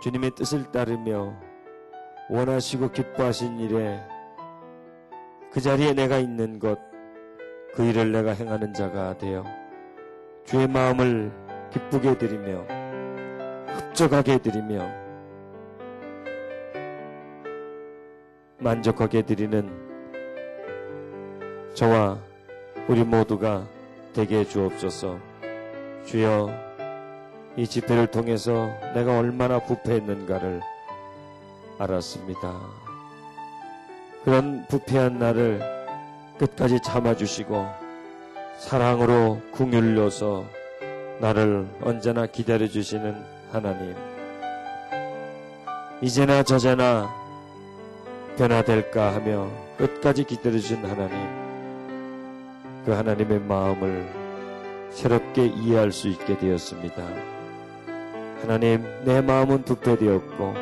주님의 뜻을 따르며 원하시고 기뻐하신 일에 그 자리에 내가 있는 것, 그 일을 내가 행하는 자가 되어 주의 마음을 기쁘게 해드리며 흡족하게 해드리며 만족하게 해드리는 저와 우리 모두가 되게 해 주옵소서. 주여, 이 집회를 통해서 내가 얼마나 부패했는가를 알았습니다. 그런 부패한 나를 끝까지 참아주시고 사랑으로 긍휼로서 나를 언제나 기다려주시는 하나님, 이제나 저제나 변화될까 하며 끝까지 기다려주신 하나님, 그 하나님의 마음을 새롭게 이해할 수 있게 되었습니다. 하나님, 내 마음은 부패되었고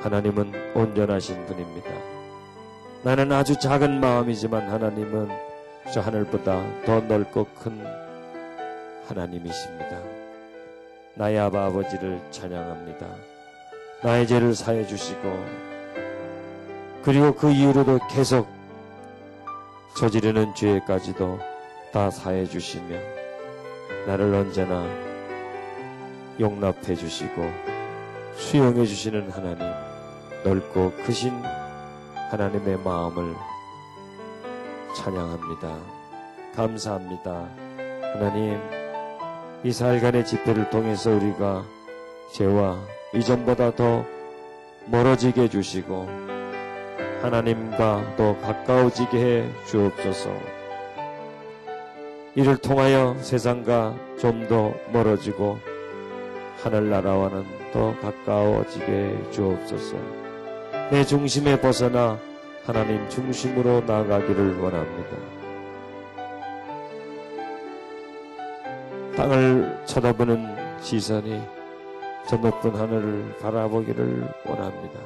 하나님은 온전하신 분입니다. 나는 아주 작은 마음이지만 하나님은 저 하늘보다 더 넓고 큰 하나님이십니다. 나의 아버지를 찬양합니다. 나의 죄를 사해 주시고 그리고 그 이후로도 계속 저지르는 죄까지도 다 사해 주시며 나를 언제나 용납해 주시고 수용해 주시는 하나님, 넓고 크신 하나님의 마음을 찬양합니다. 감사합니다. 하나님, 이 사흘간의 집회를 통해서 우리가 죄와 이전보다 더 멀어지게 해주시고 하나님과 더 가까워지게 해 주옵소서. 이를 통하여 세상과 좀 더 멀어지고 하늘나라와는 더 가까워지게 해 주옵소서. 내 중심에 벗어나 하나님 중심으로 나아가기를 원합니다. 땅을 쳐다보는 시선이 저 높은 하늘을 바라보기를 원합니다.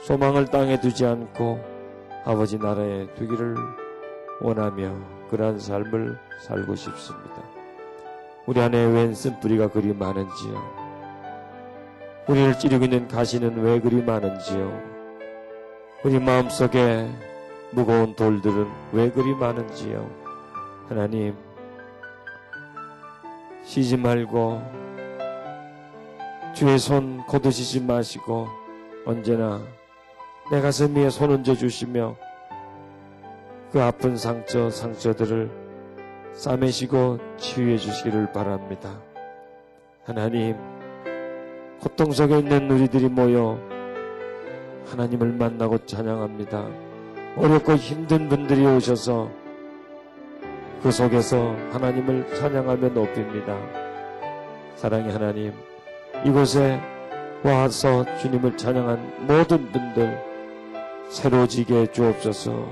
소망을 땅에 두지 않고 아버지 나라에 두기를 원하며 그러한 삶을 살고 싶습니다. 우리 안에 웬 쓴뿌리가 그리 많은지요. 우리를 찌르고 있는 가시는 왜 그리 많은지요. 우리 마음속에 무거운 돌들은 왜 그리 많은지요. 하나님, 쉬지 말고 주의 손 거두시지 마시고 언제나 내 가슴 위에 손 얹어주시며 그 아픈 상처들을 싸매시고 치유해 주시기를 바랍니다. 하나님, 고통 속에 있는 우리들이 모여 하나님을 만나고 찬양합니다. 어렵고 힘든 분들이 오셔서 그 속에서 하나님을 찬양하며 높입니다. 사랑의 하나님, 이곳에 와서 주님을 찬양한 모든 분들 새로워지게 해 주옵소서.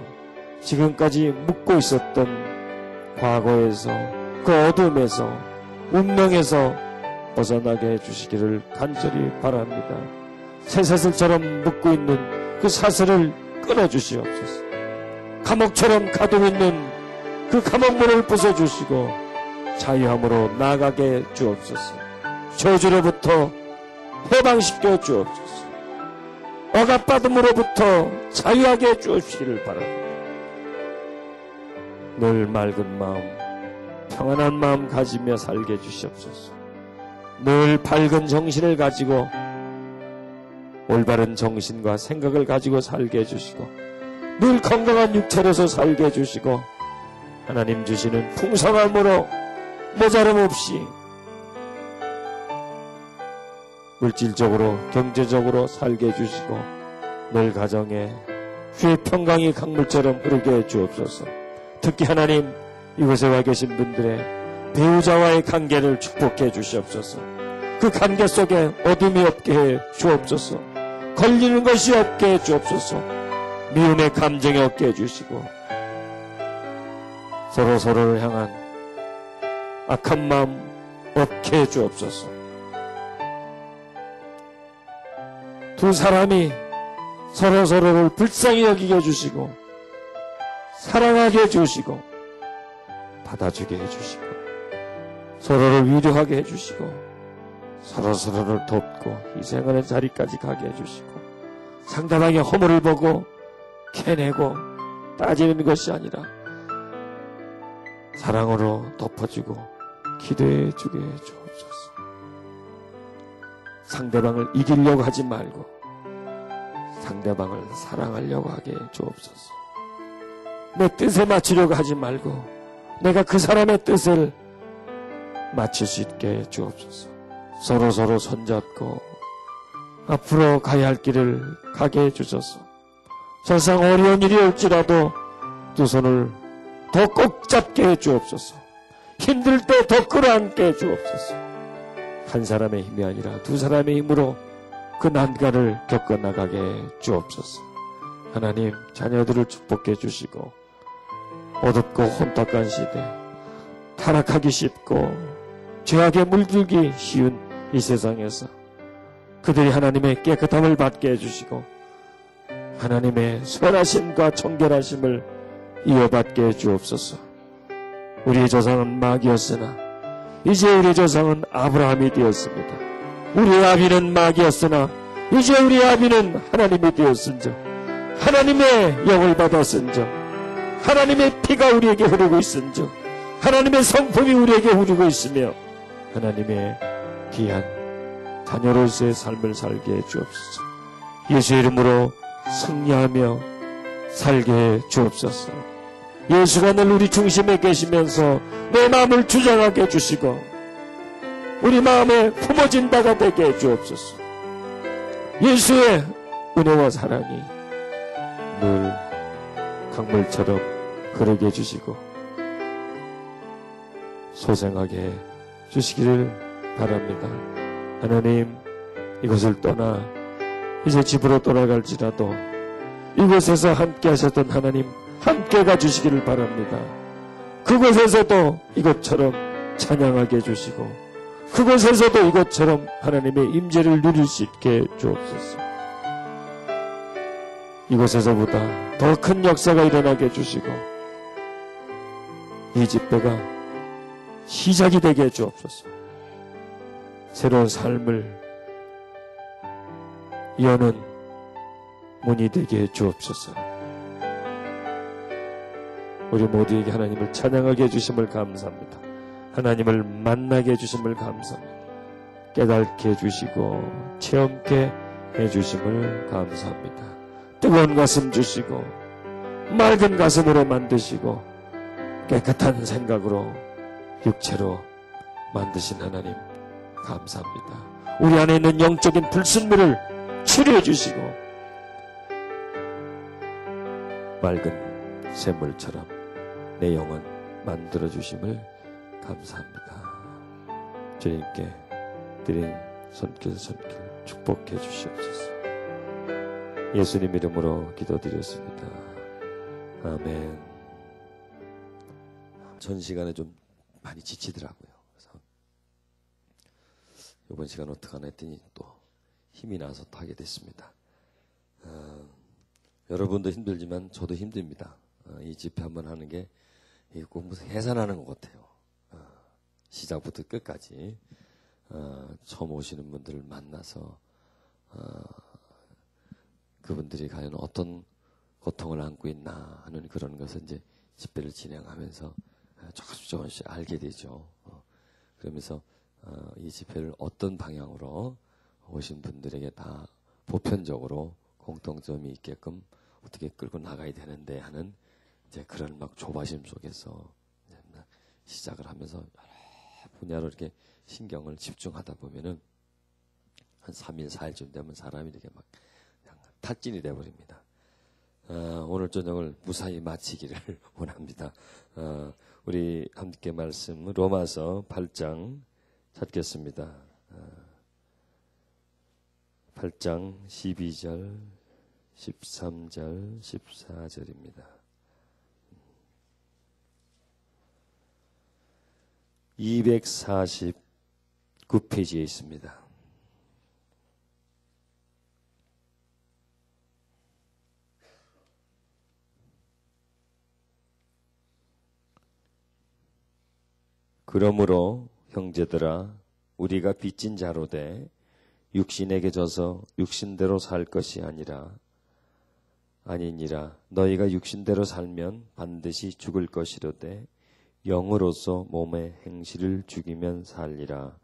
지금까지 묻고 있었던 과거에서 그 어둠에서 운명에서 벗어나게 해주시기를 간절히 바랍니다. 쇠사슬처럼 묶고 있는 그 사슬을 끊어주시옵소서. 감옥처럼 가두고 있는 그 감옥문을 부숴주시고 자유함으로 나아가게 주옵소서. 저주로부터 해방시켜 주옵소서. 억압받음으로부터 자유하게 해 주시기를 바랍니다. 늘 맑은 마음, 평안한 마음 가지며 살게 해주시옵소서. 늘 밝은 정신을 가지고 올바른 정신과 생각을 가지고 살게 해주시고 늘 건강한 육체로서 살게 해주시고 하나님 주시는 풍성함으로 모자람 없이 물질적으로 경제적으로 살게 해주시고 늘 가정에 주의 평강이 강물처럼 흐르게 해주옵소서. 특히 하나님, 이곳에 와 계신 분들의 배우자와의 관계를 축복해 주시옵소서. 그 관계 속에 어둠이 없게 해 주옵소서. 걸리는 것이 없게 해 주옵소서. 미움의 감정이 없게 해 주시고 서로를 향한 악한 마음 없게 해 주옵소서. 두 사람이 서로를 불쌍히 여기게 해주시고 사랑하게 해주시고 받아주게 해주시고 서로를 위로하게 해주시고 서로서로를 돕고 희생하는 자리까지 가게 해주시고 상대방의 허물을 보고 캐내고 따지는 것이 아니라 사랑으로 덮어주고 기도해 주게 해주옵소서. 상대방을 이기려고 하지 말고 상대방을 사랑하려고 하게 해주옵소서. 내 뜻에 맞추려고 하지 말고 내가 그 사람의 뜻을 맞출 수 있게 해주옵소서. 서로서로 손잡고 앞으로 가야 할 길을 가게 해주셔서 세상 어려운 일이 올지라도 두 손을 더 꼭 잡게 해주옵소서. 힘들 때 더 끌어안게 해주옵소서. 한 사람의 힘이 아니라 두 사람의 힘으로 그 난간을 겪어나가게 해주옵소서. 하나님, 자녀들을 축복해 주시고 어둡고 혼탁한 시대, 타락하기 쉽고 죄악에 물들기 쉬운 이 세상에서 그들이 하나님의 깨끗함을 받게 해주시고 하나님의 선하심과 청결하심을 이어받게 해주옵소서. 우리의 조상은 마귀였으나 이제 우리의 조상은 아브라함이 되었습니다. 우리의 아비는 마귀였으나 이제 우리의 아비는 하나님이 되었은즉 하나님의 영을 받았은즉 하나님의 피가 우리에게 흐르고 있은즉 하나님의 성품이 우리에게 흐르고 있으며 하나님의 귀한 자녀로서의 삶을 살게 해주옵소서. 예수의 이름으로 승리하며 살게 해주옵소서. 예수가 늘 우리 중심에 계시면서 내 마음을 주장하게 해주시고 우리 마음에 품어진 바가 되게 해주옵소서. 예수의 은혜와 사랑이 늘 강물처럼 흐르게 해주시고 소생하게 해주시기를 바랍니다. 하나님, 이곳을 떠나 이제 집으로 돌아갈지라도 이곳에서 함께 하셨던 하나님 함께 가주시기를 바랍니다. 그곳에서도 이것처럼 찬양하게 해주시고 그곳에서도 이것처럼 하나님의 임재를 누릴 수 있게 주옵소서. 이곳에서보다 더 큰 역사가 일어나게 해주시고 이 집회가 시작이 되게 해주옵소서. 새로운 삶을 여는 문이 되게 해주옵소서. 우리 모두에게 하나님을 찬양하게 해주심을 감사합니다. 하나님을 만나게 해주심을 감사합니다. 깨닫게 해주시고 체험케 해주심을 감사합니다. 뜨거운 가슴 주시고 맑은 가슴으로 만드시고 깨끗한 생각으로 육체로 만드신 하나님 감사합니다. 우리 안에 있는 영적인 불순물을 치료해 주시고 맑은 샘물처럼 내 영혼 만들어 주심을 감사합니다. 주님께 드린 손길 축복해 주시옵소서. 예수님 이름으로 기도드렸습니다. 아멘. 전 시간에 좀 많이 지치더라고요. 그래서 이번 시간 어떡하나 했더니 또 힘이 나서 또 하게 됐습니다. 여러분도 힘들지만 저도 힘듭니다. 이 집회 한번 하는 게 꼭 무슨 해산하는 것 같아요. 시작부터 끝까지 처음 오시는 분들을 만나서 그분들이 과연 어떤 고통을 안고 있나 하는 그런 것을 이제 집회를 진행하면서 조금씩 알게 되죠. 그러면서 이 집회를 어떤 방향으로 오신 분들에게 다 보편적으로 공통점이 있게끔 어떻게 끌고 나가야 되는데 하는 이제 그런 막 조바심 속에서 시작을 하면서 여러 분야로 이렇게 신경을 집중하다 보면은 한 3일, 4일쯤 되면 사람이 이렇게 막 그냥 탈진이 돼버립니다. 오늘 저녁을 무사히 마치기를 원합니다. 우리 함께 말씀 로마서 8장 찾겠습니다. 8장 12절, 13절, 14절입니다. 249페이지에 있습니다. 그러므로 형제들아 우리가 빚진 자로 돼 육신에게 져서 육신대로 살 것이 아니니라. 너희가 육신대로 살면 반드시 죽을 것이로되 영으로서 몸의 행실을 죽이면 살리라.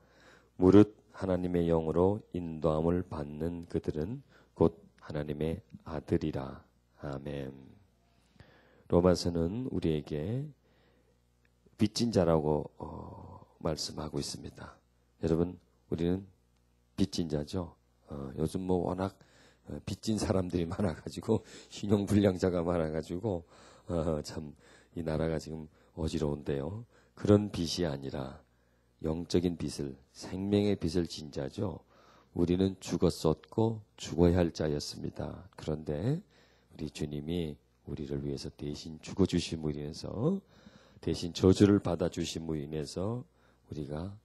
무릇 하나님의 영으로 인도함을 받는 그들은 곧 하나님의 아들이라. 아멘. 로마서는 우리에게 빚진 자라고 말씀하고 있습니다. 여러분, 우리는 빚진 자죠. 요즘 뭐 워낙 빚진 사람들이 많아가지고 신용불량자가 많아가지고 참 이 나라가 지금 어지러운데요. 그런 빚이 아니라 영적인 빚을, 생명의 빚을 진 자죠. 우리는 죽었었고 죽어야 할 자였습니다. 그런데 우리 주님이 우리를 위해서 대신 죽어주심으로 인해서, 대신 저주를 받아주심으로 인해서 우리가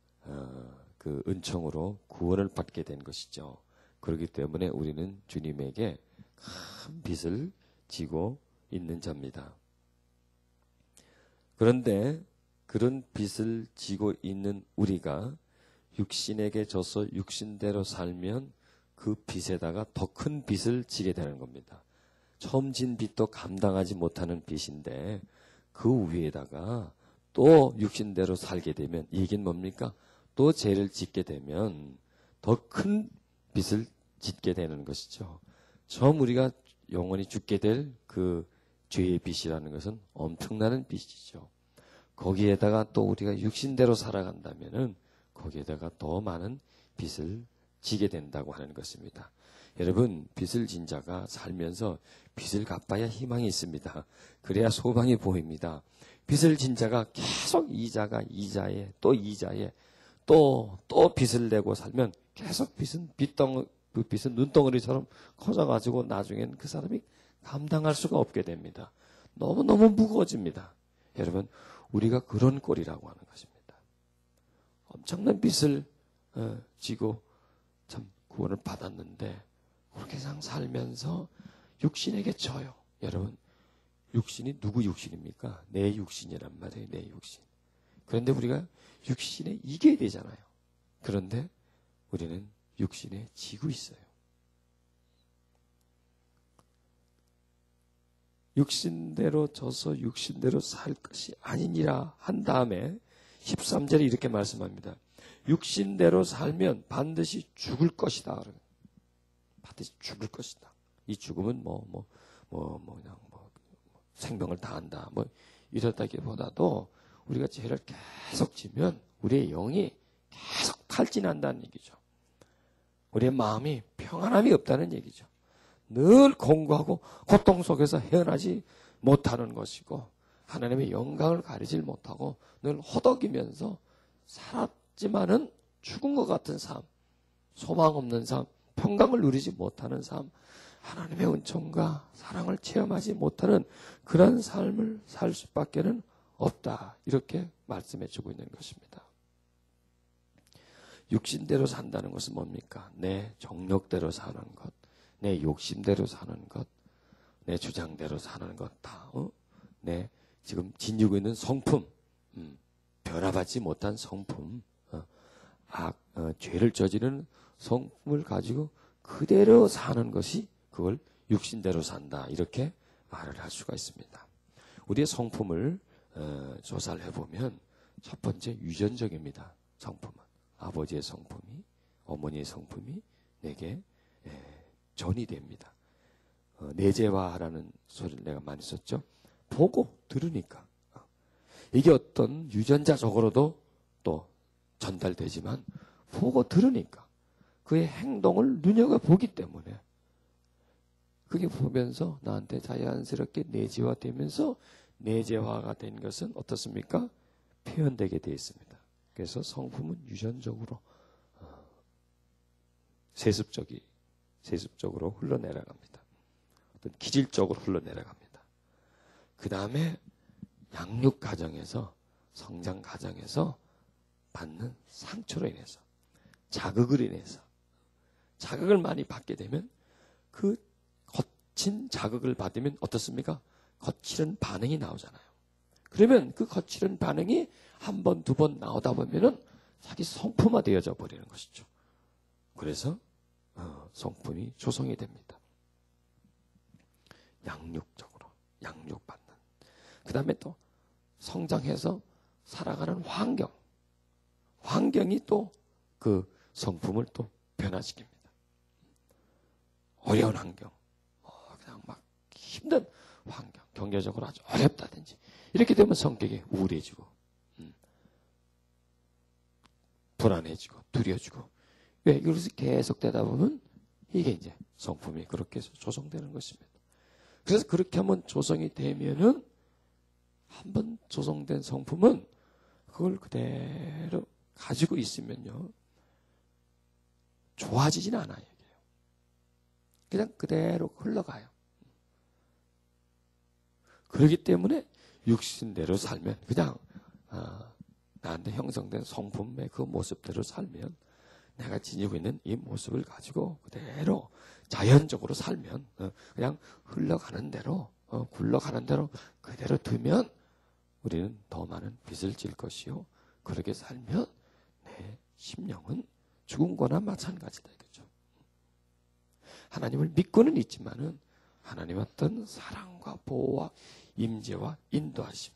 그 은총으로 구원을 받게 된 것이죠. 그렇기 때문에 우리는 주님에게 큰 빚을 지고 있는 자입니다. 그런데 그런 빚을 지고 있는 우리가 육신에게 져서 육신대로 살면 그 빚에다가 더 큰 빚을 지게 되는 겁니다. 처음 진 빚도 감당하지 못하는 빚인데 그 위에다가 또 육신대로 살게 되면, 이 얘기는 뭡니까? 또 죄를 짓게 되면 더 큰 빚을 짓게 되는 것이죠. 처음 우리가 영원히 죽게 될 그 죄의 빚이라는 것은 엄청나는 빚이죠. 거기에다가 또 우리가 육신대로 살아간다면은 거기에다가 더 많은 빚을 지게 된다고 하는 것입니다. 여러분, 빚을 진 자가 살면서 빚을 갚아야 희망이 있습니다. 그래야 소망이 보입니다. 빚을 진 자가 계속 이자가 이자에 또 이자에 또 빚을 내고 살면 계속 그 빚은 눈덩어리처럼 커져가지고 나중엔 그 사람이 감당할 수가 없게 됩니다. 너무너무 무거워집니다. 여러분, 우리가 그런 꼴이라고 하는 것입니다. 엄청난 빚을 지고 참 구원을 받았는데 그렇게 살면서 육신에게 져요. 여러분, 육신이 누구 육신입니까? 내 육신이란 말이에요. 내 육신. 그런데 우리가 육신에 이겨야 되잖아요. 그런데 우리는 육신에 지고 있어요. 육신대로 져서 육신대로 살 것이 아니니라 한 다음에 13절에 이렇게 말씀합니다. 육신대로 살면 반드시 죽을 것이다. 반드시 죽을 것이다. 이 죽음은 그냥 생명을 다한다. 이러다기보다도 우리가 죄를 계속 지면 우리의 영이 계속 탈진한다는 얘기죠. 우리의 마음이 평안함이 없다는 얘기죠. 늘 공고하고 고통 속에서 헤어나지 못하는 것이고 하나님의 영광을 가리질 못하고 늘 허덕이면서 살았지만은 죽은 것 같은 삶, 소망 없는 삶, 평강을 누리지 못하는 삶, 하나님의 은총과 사랑을 체험하지 못하는 그런 삶을 살 수밖에는 없다. 이렇게 말씀해 주고 있는 것입니다. 육신대로 산다는 것은 뭡니까? 내 정욕대로 사는 것, 내 욕심대로 사는 것, 내 주장대로 사는 것 다, 내 지금 지니고 있는 성품, 변화받지 못한 성품, 죄를 저지르는 성품을 가지고 그대로 사는 것이 그걸 육신대로 산다. 이렇게 말을 할 수가 있습니다. 우리의 성품을 조사를 해보면 첫 번째 유전적입니다. 성품은. 아버지의 성품이, 어머니의 성품이 내게 전이 됩니다. 내재화라는 소리를 내가 많이 썼죠. 보고 들으니까. 이게 어떤 유전자적으로도 또 전달되지만 보고 들으니까 그의 행동을 눈여겨보기 때문에 그게 보면서 나한테 자연스럽게 내재화되면서 내재화가 된 것은 어떻습니까? 표현되게 되어 있습니다. 그래서 성품은 유전적으로 세습적으로 흘러내려갑니다. 어떤 기질적으로 흘러내려갑니다. 그 다음에 양육 과정에서, 성장 과정에서 받는 상처로 인해서, 자극을 인해서, 자극을 많이 받게 되면 그 거친 자극을 받으면 어떻습니까? 거칠은 반응이 나오잖아요. 그러면 그 거칠은 반응이 한 번, 두 번 나오다 보면은 자기 성품화 되어져 버리는 것이죠. 그래서 성품이 조성이 됩니다. 양육적으로 양육받는. 그 다음에 또 성장해서 살아가는 환경이 또 그 성품을 또 변화시킵니다. 어려운 환경, 그냥 막 힘든 환경, 경제적으로 아주 어렵다든지 이렇게 되면 성격이 우울해지고 불안해지고 두려워지고, 왜? 이것이 계속 되다 보면 이게 이제 성품이 그렇게 해서 조성되는 것입니다. 그래서 그렇게 한번 조성이 되면은, 한번 조성된 성품은 그걸 그대로 가지고 있으면요, 좋아지진 않아요. 그냥 그대로 흘러가요. 그렇기 때문에 육신대로 살면, 그냥 나한테 형성된 성품의 그 모습대로 살면, 내가 지니고 있는 이 모습을 가지고 그대로 자연적으로 살면, 그냥 흘러가는 대로, 굴러가는 대로 그대로 두면 우리는 더 많은 빚을 질 것이요, 그렇게 살면 내 심령은 죽은 거나 마찬가지다, 그죠? 하나님을 믿고는 있지만은 하나님의 어떤 사랑과 보호와 임재와 인도하심,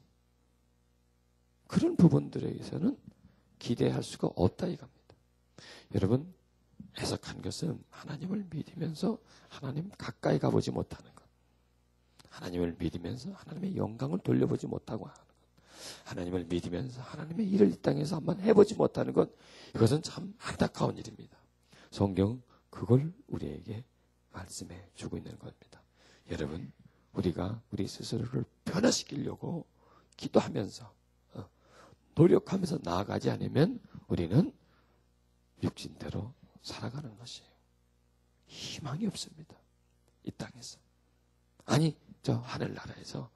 그런 부분들에서는 기대할 수가 없다 이겁니다. 여러분, 해석한 것은 하나님을 믿으면서 하나님 가까이 가보지 못하는 것, 하나님을 믿으면서 하나님의 영광을 돌려보지 못하고 하는 것, 하나님을 믿으면서 하나님의 일을 이 땅에서 한번 해보지 못하는 것, 이것은 참 안타까운 일입니다. 성경 그걸 우리에게 말씀해 주고 있는 겁니다. 여러분, 우리가 우리 스스로를 변화시키려고 기도하면서 노력하면서 나아가지 않으면 우리는 육신대로 살아가는 것이에요. 희망이 없습니다. 이 땅에서. 아니, 저 하늘나라에서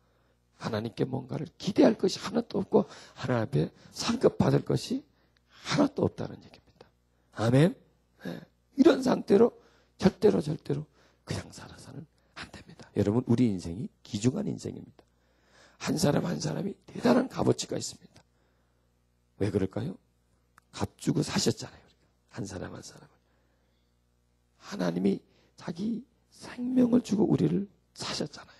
하나님께 뭔가를 기대할 것이 하나도 없고 하나님 앞에 상급받을 것이 하나도 없다는 얘기입니다. 아멘. 네. 이런 상태로 절대로 그냥 살아서는 안 됩니다. 여러분, 우리 인생이 귀중한 인생입니다. 한 사람 한 사람이 대단한 값어치가 있습니다. 왜 그럴까요? 값 주고 사셨잖아요. 한 사람 한 사람을. 하나님이 자기 생명을 주고 우리를 사셨잖아요.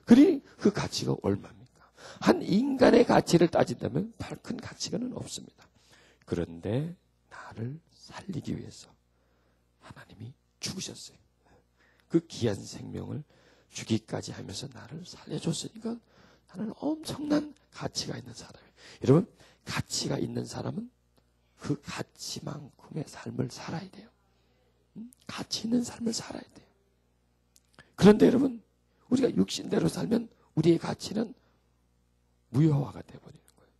그러니 그 가치가 얼마입니까? 한 인간의 가치를 따진다면 별 큰 가치가는 없습니다. 그런데 나를 살리기 위해서 하나님이 죽으셨어요. 그 귀한 생명을 주기까지 하면서 나를 살려줬으니까 나는 엄청난 가치가 있는 사람이에요. 여러분, 가치가 있는 사람은 그 가치만큼의 삶을 살아야 돼요. 가치 있는 삶을 살아야 돼요. 그런데 여러분, 우리가 육신대로 살면 우리의 가치는 무효화가 되어버리는 거예요.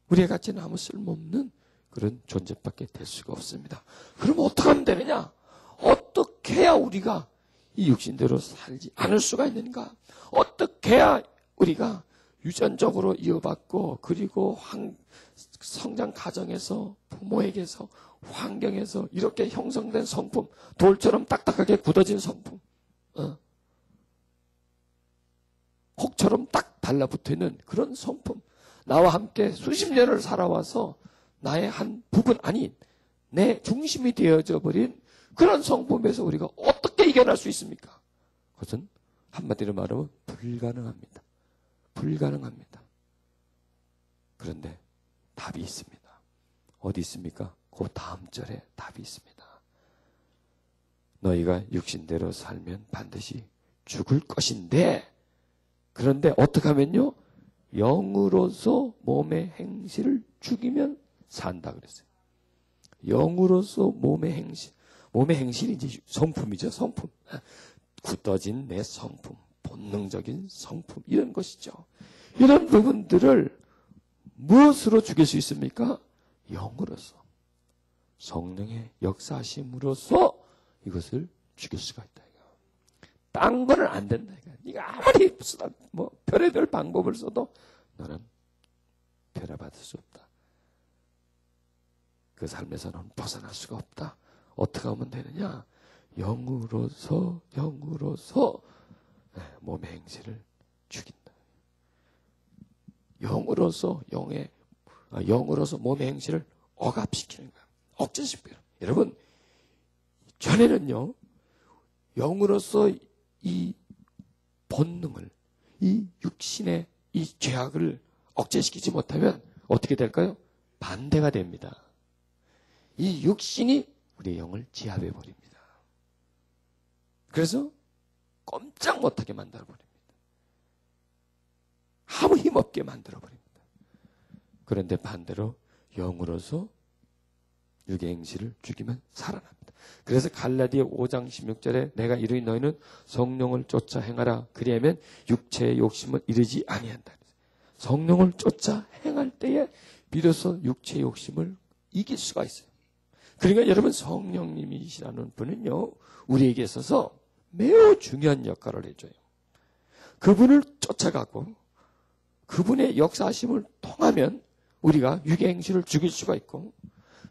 우리의 가치는 아무 쓸모없는 그런 존재밖에 될 수가 없습니다. 그럼 어떻게 하면 되느냐? 어떻게 해야 우리가 이 육신대로 살지 않을 수가 있는가? 어떻게 해야 우리가 유전적으로 이어받고, 그리고 성장 과정에서 부모에게서 환경에서 이렇게 형성된 성품, 돌처럼 딱딱하게 굳어진 성품, 혹처럼 딱 달라붙어있는 그런 성품, 나와 함께 수십 년을 살아와서 나의 한 부분, 아니 내 중심이 되어져 버린 그런 성품에서 우리가 어떻게 이겨낼 수 있습니까? 그것은 한마디로 말하면 불가능합니다. 불가능합니다. 그런데 답이 있습니다. 어디 있습니까? 그 다음 절에 답이 있습니다. 너희가 육신대로 살면 반드시 죽을 것인데, 그런데 어떻게 하면요? 영으로서 몸의 행실을 죽이면 산다 그랬어요. 영으로서 몸의 행실. 몸의 행실이 이제 성품이죠. 성품. 굳어진 내 성품, 본능적인 성품, 이런 것이죠. 이런 부분들을 무엇으로 죽일 수 있습니까? 영으로서, 성령의 역사하심으로써 이것을 죽일 수가 있다. 딴 거는 안 된다. 네가 아무리 뭐 별의별 방법을 써도 너는 변화받을 수 없다. 그 삶에서는 벗어날 수가 없다. 어떻게 하면 되느냐? 영으로서 몸의 행실을 죽인다. 영으로서 영으로서 몸의 행실을 억압시키는 거예요. 억제시켜요. 여러분, 전에는요, 영으로서 이 본능을, 이 육신의 이 죄악을 억제시키지 못하면 어떻게 될까요? 반대가 됩니다. 이 육신이 우리의 영을 지압해 버립니다. 그래서 꼼짝 못하게 만들어 버립니다. 아무 힘없게 만들어 버립니다. 그런데 반대로 영으로서 육의 행실을 죽이면 살아납니다. 그래서 갈라디아 5장 16절에 내가 이르니 너희는 성령을 쫓아 행하라. 그리하면 육체의 욕심을 이르지 아니한다. 성령을 쫓아 행할 때에 비로소 육체의 욕심을 이길 수가 있어요. 그러니까 여러분, 성령님이시라는 분은요, 우리에게 있어서 매우 중요한 역할을 해줘요. 그분을 쫓아가고 그분의 역사하심을 통하면 우리가 육의 행실을 죽일 수가 있고,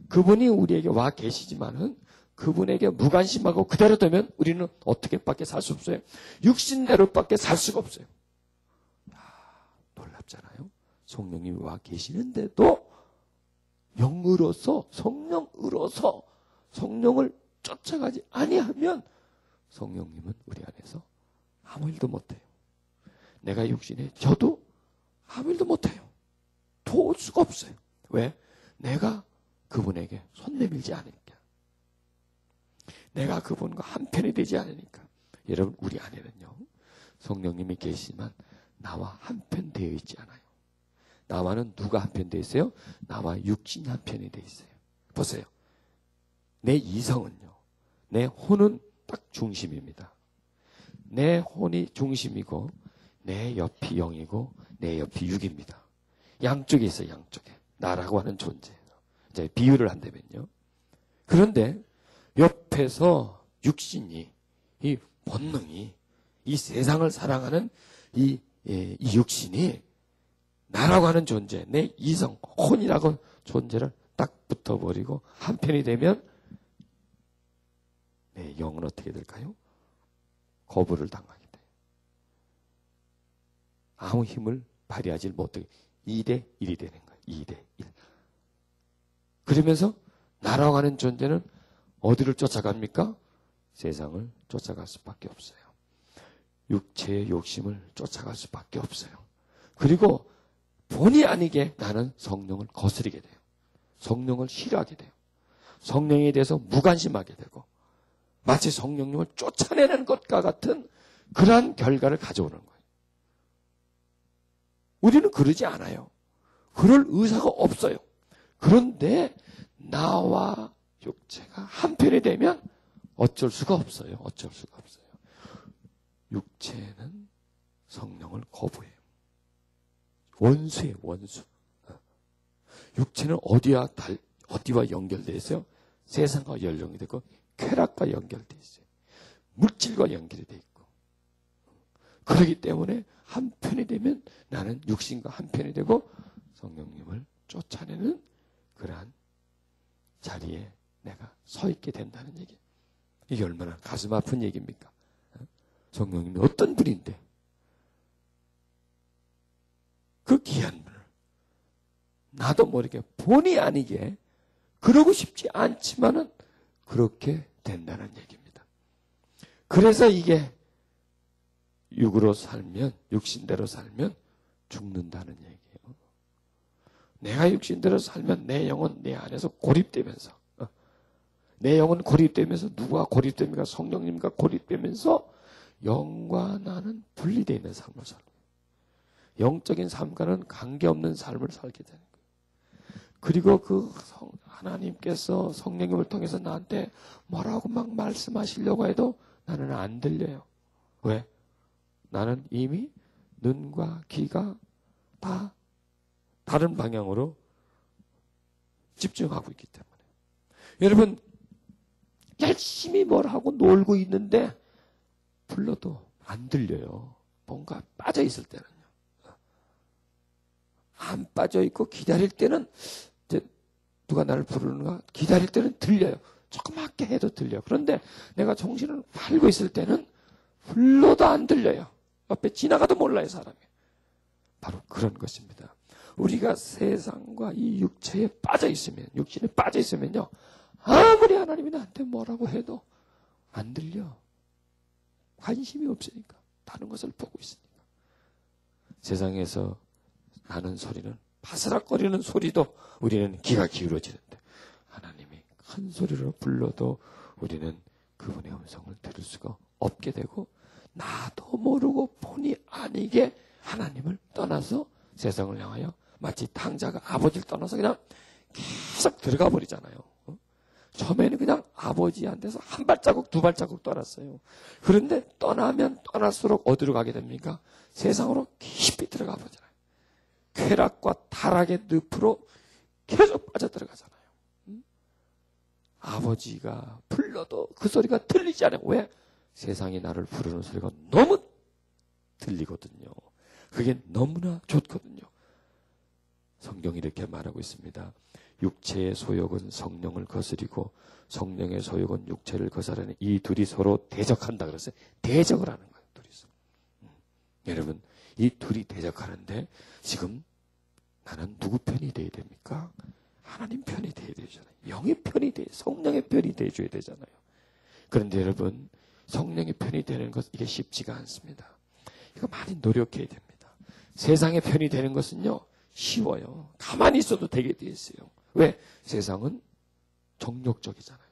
그분이 우리에게 와 계시지만은 그분에게 무관심하고 그대로 되면 우리는 어떻게밖에 살 수 없어요. 육신대로밖에 살 수가 없어요. 놀랍잖아요. 성령님이 와 계시는데도 영으로서, 성령으로서 성령을 쫓아가지 아니하면 성령님은 우리 안에서 아무 일도 못해요. 내가 육신에 저도 아무 일도 못해요. 도울 수가 없어요. 왜? 내가 그분에게 손 내밀지 않으니까. 내가 그분과 한편이 되지 않으니까. 여러분, 우리 안에는요, 성령님이 계시지만 나와 한편 되어 있지 않아요. 나와는 누가 한편 되어 있어요? 나와 육신이 한편이 되어 있어요. 보세요. 내 이성은요, 내 혼은 딱 중심입니다. 내 혼이 중심이고 내 옆이 영이고 내 옆이 육입니다. 양쪽에 있어요. 양쪽에. 나라고 하는 존재예요. 이제 비유를 한다면요. 그런데 옆에서 육신이, 이 본능이, 이 세상을 사랑하는 이 육신이 나라고 하는 존재, 내 이성, 혼이라고 존재를 딱 붙어버리고 한편이 되면 내 영은 어떻게 될까요? 거부를 당하게 돼요. 아무 힘을 발휘하지 못하게 2대 1이 되는 거예요. 2대 1. 그러면서 나라고 하는 존재는 어디를 쫓아갑니까? 세상을 쫓아갈 수밖에 없어요. 육체의 욕심을 쫓아갈 수밖에 없어요. 그리고 본의 아니게 나는 성령을 거스르게 돼요. 성령을 싫어하게 돼요. 성령에 대해서 무관심하게 되고 마치 성령님을 쫓아내는 것과 같은 그러한 결과를 가져오는 거예요. 우리는 그러지 않아요. 그럴 의사가 없어요. 그런데 나와 육체가 한편이 되면 어쩔 수가 없어요. 어쩔 수가 없어요. 육체는 성령을 거부해요. 원수예요, 원수. 육체는 어디와 연결되어 있어요? 세상과 연결이 되고 쾌락과 연결되어 있어요. 물질과 연결이 되어 있고. 그렇기 때문에 한편이 되면 나는 육신과 한편이 되고 성령님을 쫓아내는 그러한 자리에 내가 서 있게 된다는 얘기. 이게 얼마나 가슴 아픈 얘기입니까? 성령님이 어떤 분인데 그 귀한 분을 나도 모르게 본의 아니게 그러고 싶지 않지만은 그렇게 된다는 얘기입니다. 그래서 이게 육으로 살면, 육신대로 살면 죽는다는 얘기예요. 내가 육신대로 살면 내 영은 내 안에서 고립되면서, 내 영은 고립되면서 누가 고립됩니까? 성령님과 고립되면서 영과 나는 분리되어 있는 삶을 살고, 영적인 삶과는 관계없는 삶을 살게 되는 거예요. 그리고 그 하나님께서 성령님을 통해서 나한테 뭐라고 막 말씀하시려고 해도 나는 안 들려요. 왜? 나는 이미 눈과 귀가 다 다른 방향으로 집중하고 있기 때문에. 여러분, 열심히 뭘 하고 놀고 있는데 불러도 안 들려요. 뭔가 빠져 있을 때는요. 안 빠져 있고 기다릴 때는 이제 누가 나를 부르는가 기다릴 때는 들려요. 조그맣게 해도 들려요. 그런데 내가 정신을 팔고 있을 때는 불러도 안 들려요. 옆에 지나가도 몰라요, 사람이. 바로 그런 것입니다. 우리가 세상과 이 육체에 빠져 있으면, 육신에 빠져 있으면요, 아무리 하나님이 나한테 뭐라고 해도 안 들려. 관심이 없으니까. 다른 것을 보고 있으니까. 세상에서 나는 소리는, 바스락거리는 소리도 우리는 귀가 기울어지는데, 하나님이 큰 소리로 불러도 우리는 그분의 음성을 들을 수가 없게 되고, 나도 모르고 본의 아니게 하나님을 떠나서 세상을 향하여 마치 탕자가 아버지를 떠나서 그냥 계속 들어가 버리잖아요. 처음에는 그냥 아버지한테서 한 발자국, 두 발자국 떠났어요. 그런데 떠나면 떠날수록 어디로 가게 됩니까? 세상으로 깊이 들어가 보잖아요. 쾌락과 타락의 늪으로 계속 빠져들어가잖아요. 아버지가 불러도 그 소리가 들리지 않아요. 왜? 세상이 나를 부르는 소리가 너무 들리거든요. 그게 너무나 좋거든요. 성경이 이렇게 말하고 있습니다. 육체의 소욕은 성령을 거스리고 성령의 소욕은 육체를 거스르는 이 둘이 서로 대적한다 그랬어요. 대적을 하는 거예요. 둘이서. 여러분, 이 둘이 대적하는데 지금 나는 누구 편이 돼야 됩니까? 하나님 편이 돼야 되잖아요. 영의 편이 돼, 성령의 편이 돼줘야 되잖아요. 그런데 여러분, 성령의 편이 되는 것, 이게 쉽지가 않습니다. 이거 많이 노력해야 됩니다. 세상의 편이 되는 것은요, 쉬워요. 가만히 있어도 되게 돼 있어요. 왜? 세상은 정욕적이잖아요.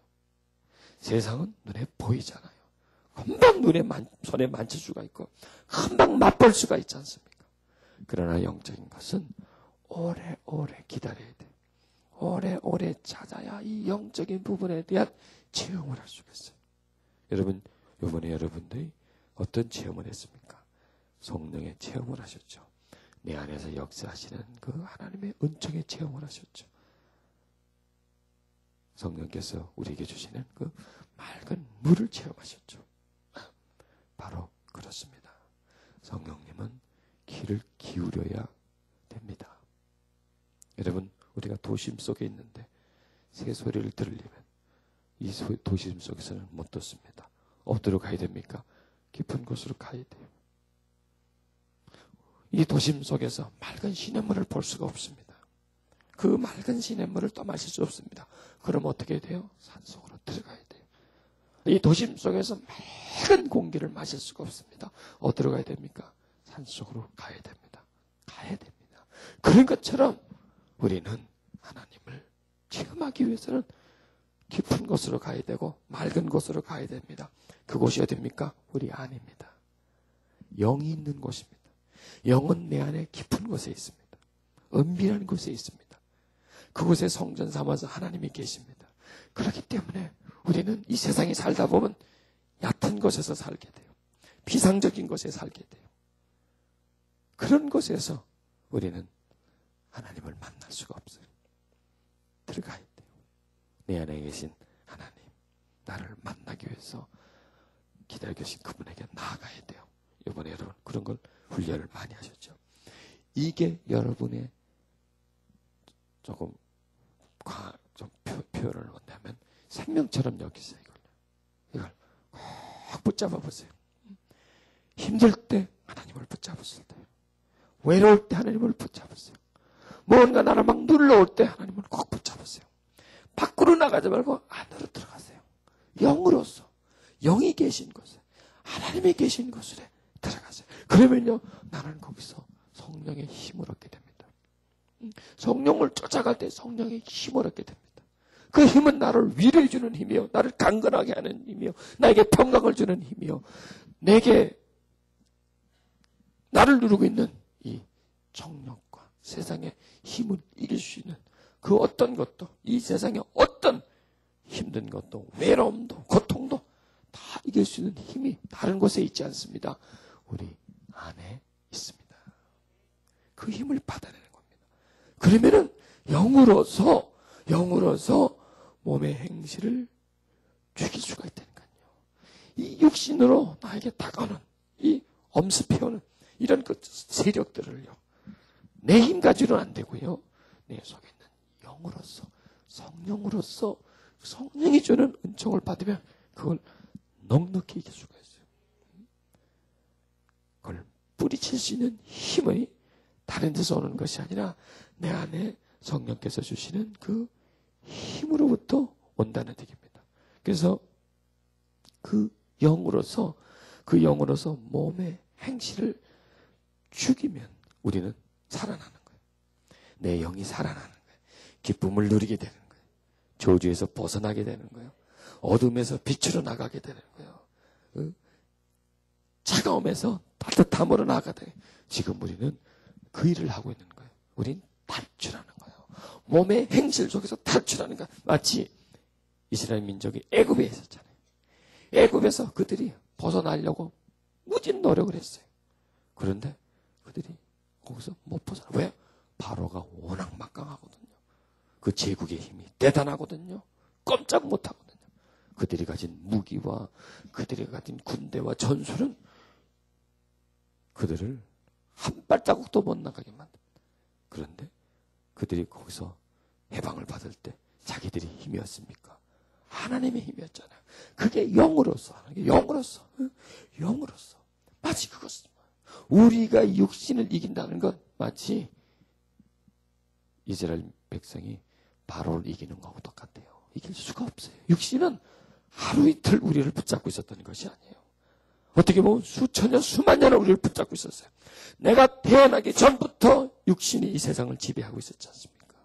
세상은 눈에 보이잖아요. 금방 손에 만질 수가 있고, 금방 맛볼 수가 있지 않습니까? 그러나 영적인 것은 오래오래 기다려야 돼요. 오래오래 찾아야 이 영적인 부분에 대한 체험을 할 수가 있어요. 여러분, 이번에 여러분들이 어떤 체험을 했습니까? 성령의 체험을 하셨죠. 내 안에서 역사하시는 그 하나님의 은총의 체험을 하셨죠. 성령께서 우리에게 주시는 그 맑은 물을 체험하셨죠. 바로 그렇습니다. 성령님은 귀를 기울여야 됩니다. 여러분, 우리가 도심 속에 있는데 새 소리를 들으려면 이 도심 속에서는 못 듣습니다. 어디로 가야 됩니까? 깊은 곳으로 가야 돼요. 이 도심 속에서 맑은 시냇물을 볼 수가 없습니다. 그 맑은 시냇물을 또 마실 수 없습니다. 그럼 어떻게 돼요? 산속으로 들어가야 돼요. 이 도심 속에서 맑은 공기를 마실 수가 없습니다. 어디로 가야 됩니까? 산속으로 가야 됩니다. 가야 됩니다. 그런 것처럼 우리는 하나님을 체험하기 위해서는 깊은 곳으로 가야 되고 맑은 곳으로 가야 됩니다. 그곳이 어디입니까? 우리 안입니다. 영이 있는 곳입니다. 영은 내 안에 깊은 곳에 있습니다. 은밀한 곳에 있습니다. 그곳에 성전 삼아서 하나님이 계십니다. 그렇기 때문에 우리는 이 세상에 살다 보면 얕은 곳에서 살게 돼요. 비상적인 곳에 살게 돼요. 그런 곳에서 우리는 하나님을 만날 수가 없어요. 들어가야 돼요. 내 안에 계신 하나님, 나를 만나기 위해서 기다려 계신 그분에게 나아가야 돼요. 이번에 여러분 그런 걸 훈련을 많이 하셨죠. 이게 여러분의 조금 표현을 한다면 생명처럼 여기세요. 이걸 꼭 붙잡아 보세요. 힘들 때 하나님을 붙잡았을 때, 외로울 때 하나님을 붙잡으세요. 뭔가 나를 막 눌러올 때 하나님을 꼭 붙잡으세요. 밖으로 나가지 말고 안으로 들어가세요. 영으로서, 영이 계신 곳에, 하나님이 계신 곳에 들어가세요. 그러면요, 나는 거기서 성령의 힘을 얻게 됩니다. 성령을 쫓아갈 때 성령의 힘을 얻게 됩니다. 그 힘은 나를 위로해주는 힘이요, 나를 강건하게 하는 힘이요, 나에게 평강을 주는 힘이요, 내게 나를 누르고 있는 이 정욕과 세상의 힘을 이길 수 있는 그 어떤 것도, 이 세상의 어떤 힘든 것도, 외로움도, 고통도 다 이길 수 있는 힘이 다른 곳에 있지 않습니다. 우리 안에 있습니다. 그 힘을 받아내는 겁니다. 그러면은 영으로서 몸의 행실을 죽일 수가 있다니까요. 이 육신으로 나에게 다가오는, 이 엄습해오는 이런 그 세력들을요, 내 힘 가지고는 안 되고요, 내 속에 있는 영으로서, 성령으로서 성령이 주는 은총을 받으면 그걸 넉넉히 이길 수가 있어요. 그걸 뿌리칠 수 있는 힘의 다른 데서 오는 것이 아니라 내 안에 성령께서 주시는 그 힘으로부터 온다는 얘기입니다. 그래서 그 영으로서 몸의 행실을 죽이면 우리는 살아나는 거예요. 내 영이 살아나는 거예요. 기쁨을 누리게 되는 거예요. 저주에서 벗어나게 되는 거예요. 어둠에서 빛으로 나가게 되는 거예요. 차가움에서 따뜻함으로 나가게 돼요. 지금 우리는 그 일을 하고 있는 거예요. 우린 탈출하는 거예요. 몸의 행실 속에서 탈출하는 거예요. 마치 이스라엘 민족이 애굽에 있었잖아요. 애굽에서 그들이 벗어나려고 무진 노력을 했어요. 그런데 그들이 거기서 못 벗어나. 왜? 바로가 워낙 막강하거든요. 그 제국의 힘이 대단하거든요. 꼼짝 못하거든요. 그들이 가진 무기와 그들이 가진 군대와 전술은 그들을 한 발자국도 못 나가게 만듭니다. 그런데 그들이 거기서 해방을 받을 때 자기들이 힘이었습니까? 하나님의 힘이었잖아요. 그게 영으로서 마치 그것입니다. 우리가 육신을 이긴다는 건 마치 이스라엘 백성이 바로를 이기는 거하고 똑같아요. 이길 수가 없어요. 육신은 하루 이틀 우리를 붙잡고 있었던 것이 아니에요. 어떻게 보면 수천 년, 수만 년을 우리를 붙잡고 있었어요. 내가 태어나기 전부터 육신이 이 세상을 지배하고 있었지 않습니까?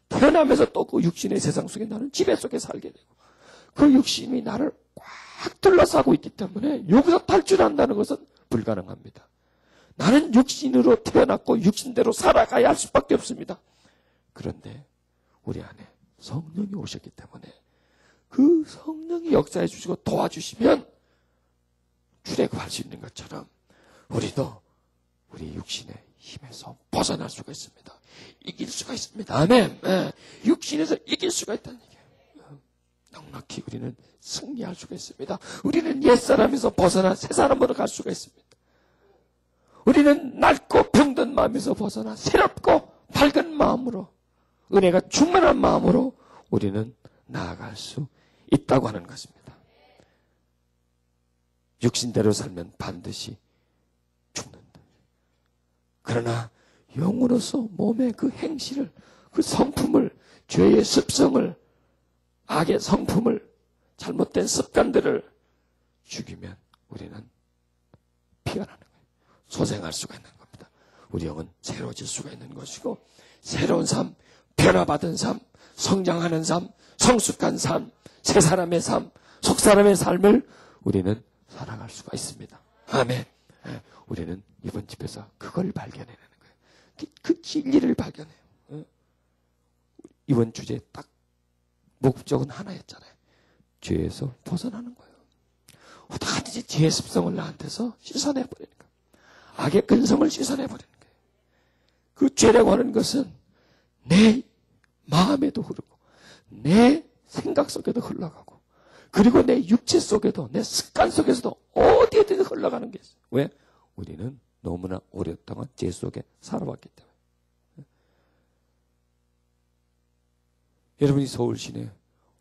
태어나면서 또 그 육신의 세상 속에 나는 지배 속에 살게 되고 그 육신이 나를 꽉 둘러싸고 있기 때문에 여기서 탈출한다는 것은 불가능합니다. 나는 육신으로 태어났고 육신대로 살아가야 할 수밖에 없습니다. 그런데 우리 안에 성령이 오셨기 때문에 그 성령이 역사해 주시고 도와주시면 출애굽할 수 있는 것처럼 우리도 우리 육신의 힘에서 벗어날 수가 있습니다. 이길 수가 있습니다. 아멘. 육신에서 이길 수가 있다는 얘기예요. 넉넉히 우리는 승리할 수가 있습니다. 우리는 옛사람에서 벗어나 새사람으로 갈 수가 있습니다. 우리는 낡고 병든 마음에서 벗어나 새롭고 밝은 마음으로 은혜가 충만한 마음으로 우리는 나아갈 수 있다고 하는 것입니다. 육신대로 살면 반드시 죽는다. 그러나 영으로서 몸의 그 행실을, 그 성품을, 죄의 습성을, 악의 성품을, 잘못된 습관들을 죽이면 우리는 피어나는 거예요. 소생할 수가 있는 겁니다. 우리 영은 새로워질 수가 있는 것이고 새로운 삶, 변화받은 삶, 성장하는 삶, 성숙한 삶, 새 사람의 삶, 속 사람의 삶을 우리는 살아갈 수가 있습니다. 아멘. 우리는 이번 집에서 그걸 발견해내는 거예요. 그 진리를 발견해요. 이번 주제 딱 목적은 하나였잖아요. 죄에서 벗어나는 거예요. 어떻게든지 죄의 습성을 나한테서 씻어내버리는 거예요. 악의 근성을 씻어내버리는 거예요. 그 죄라고 하는 것은 내 마음에도 흐르고 내 생각 속에도 흘러가고 그리고 내 육체 속에도 내 습관 속에서도 어디에든 흘러가는 게 있어요. 왜? 우리는 너무나 오랫동안 죄 속에 살아왔기 때문에. 여러분이 서울 시내에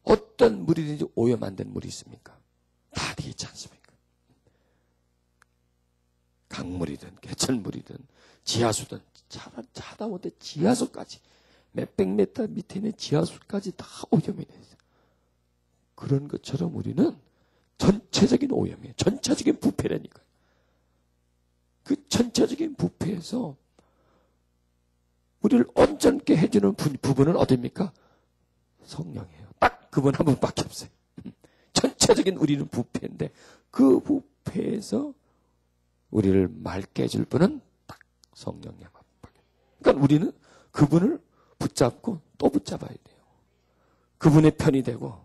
어떤 물이든지 오염 안 된 물이 있습니까? 다 되어 있지 않습니까? 강물이든 개천물이든 지하수든 차다 못해 지하수까지 몇백 미터 밑에 있는 지하수까지 다 오염이 돼 있어요. 그런 것처럼 우리는 전체적인 오염이에요. 전체적인 부패라니까요. 그 전체적인 부패에서 우리를 온전케 해주는 부분은 어디입니까? 성령이에요. 딱 그분 한 분밖에 없어요. 전체적인 우리는 부패인데 그 부패에서 우리를 맑게 해줄 분은 딱 성령님 밖에. 그러니까 우리는 그분을 붙잡고 또 붙잡아야 돼요. 그분의 편이 되고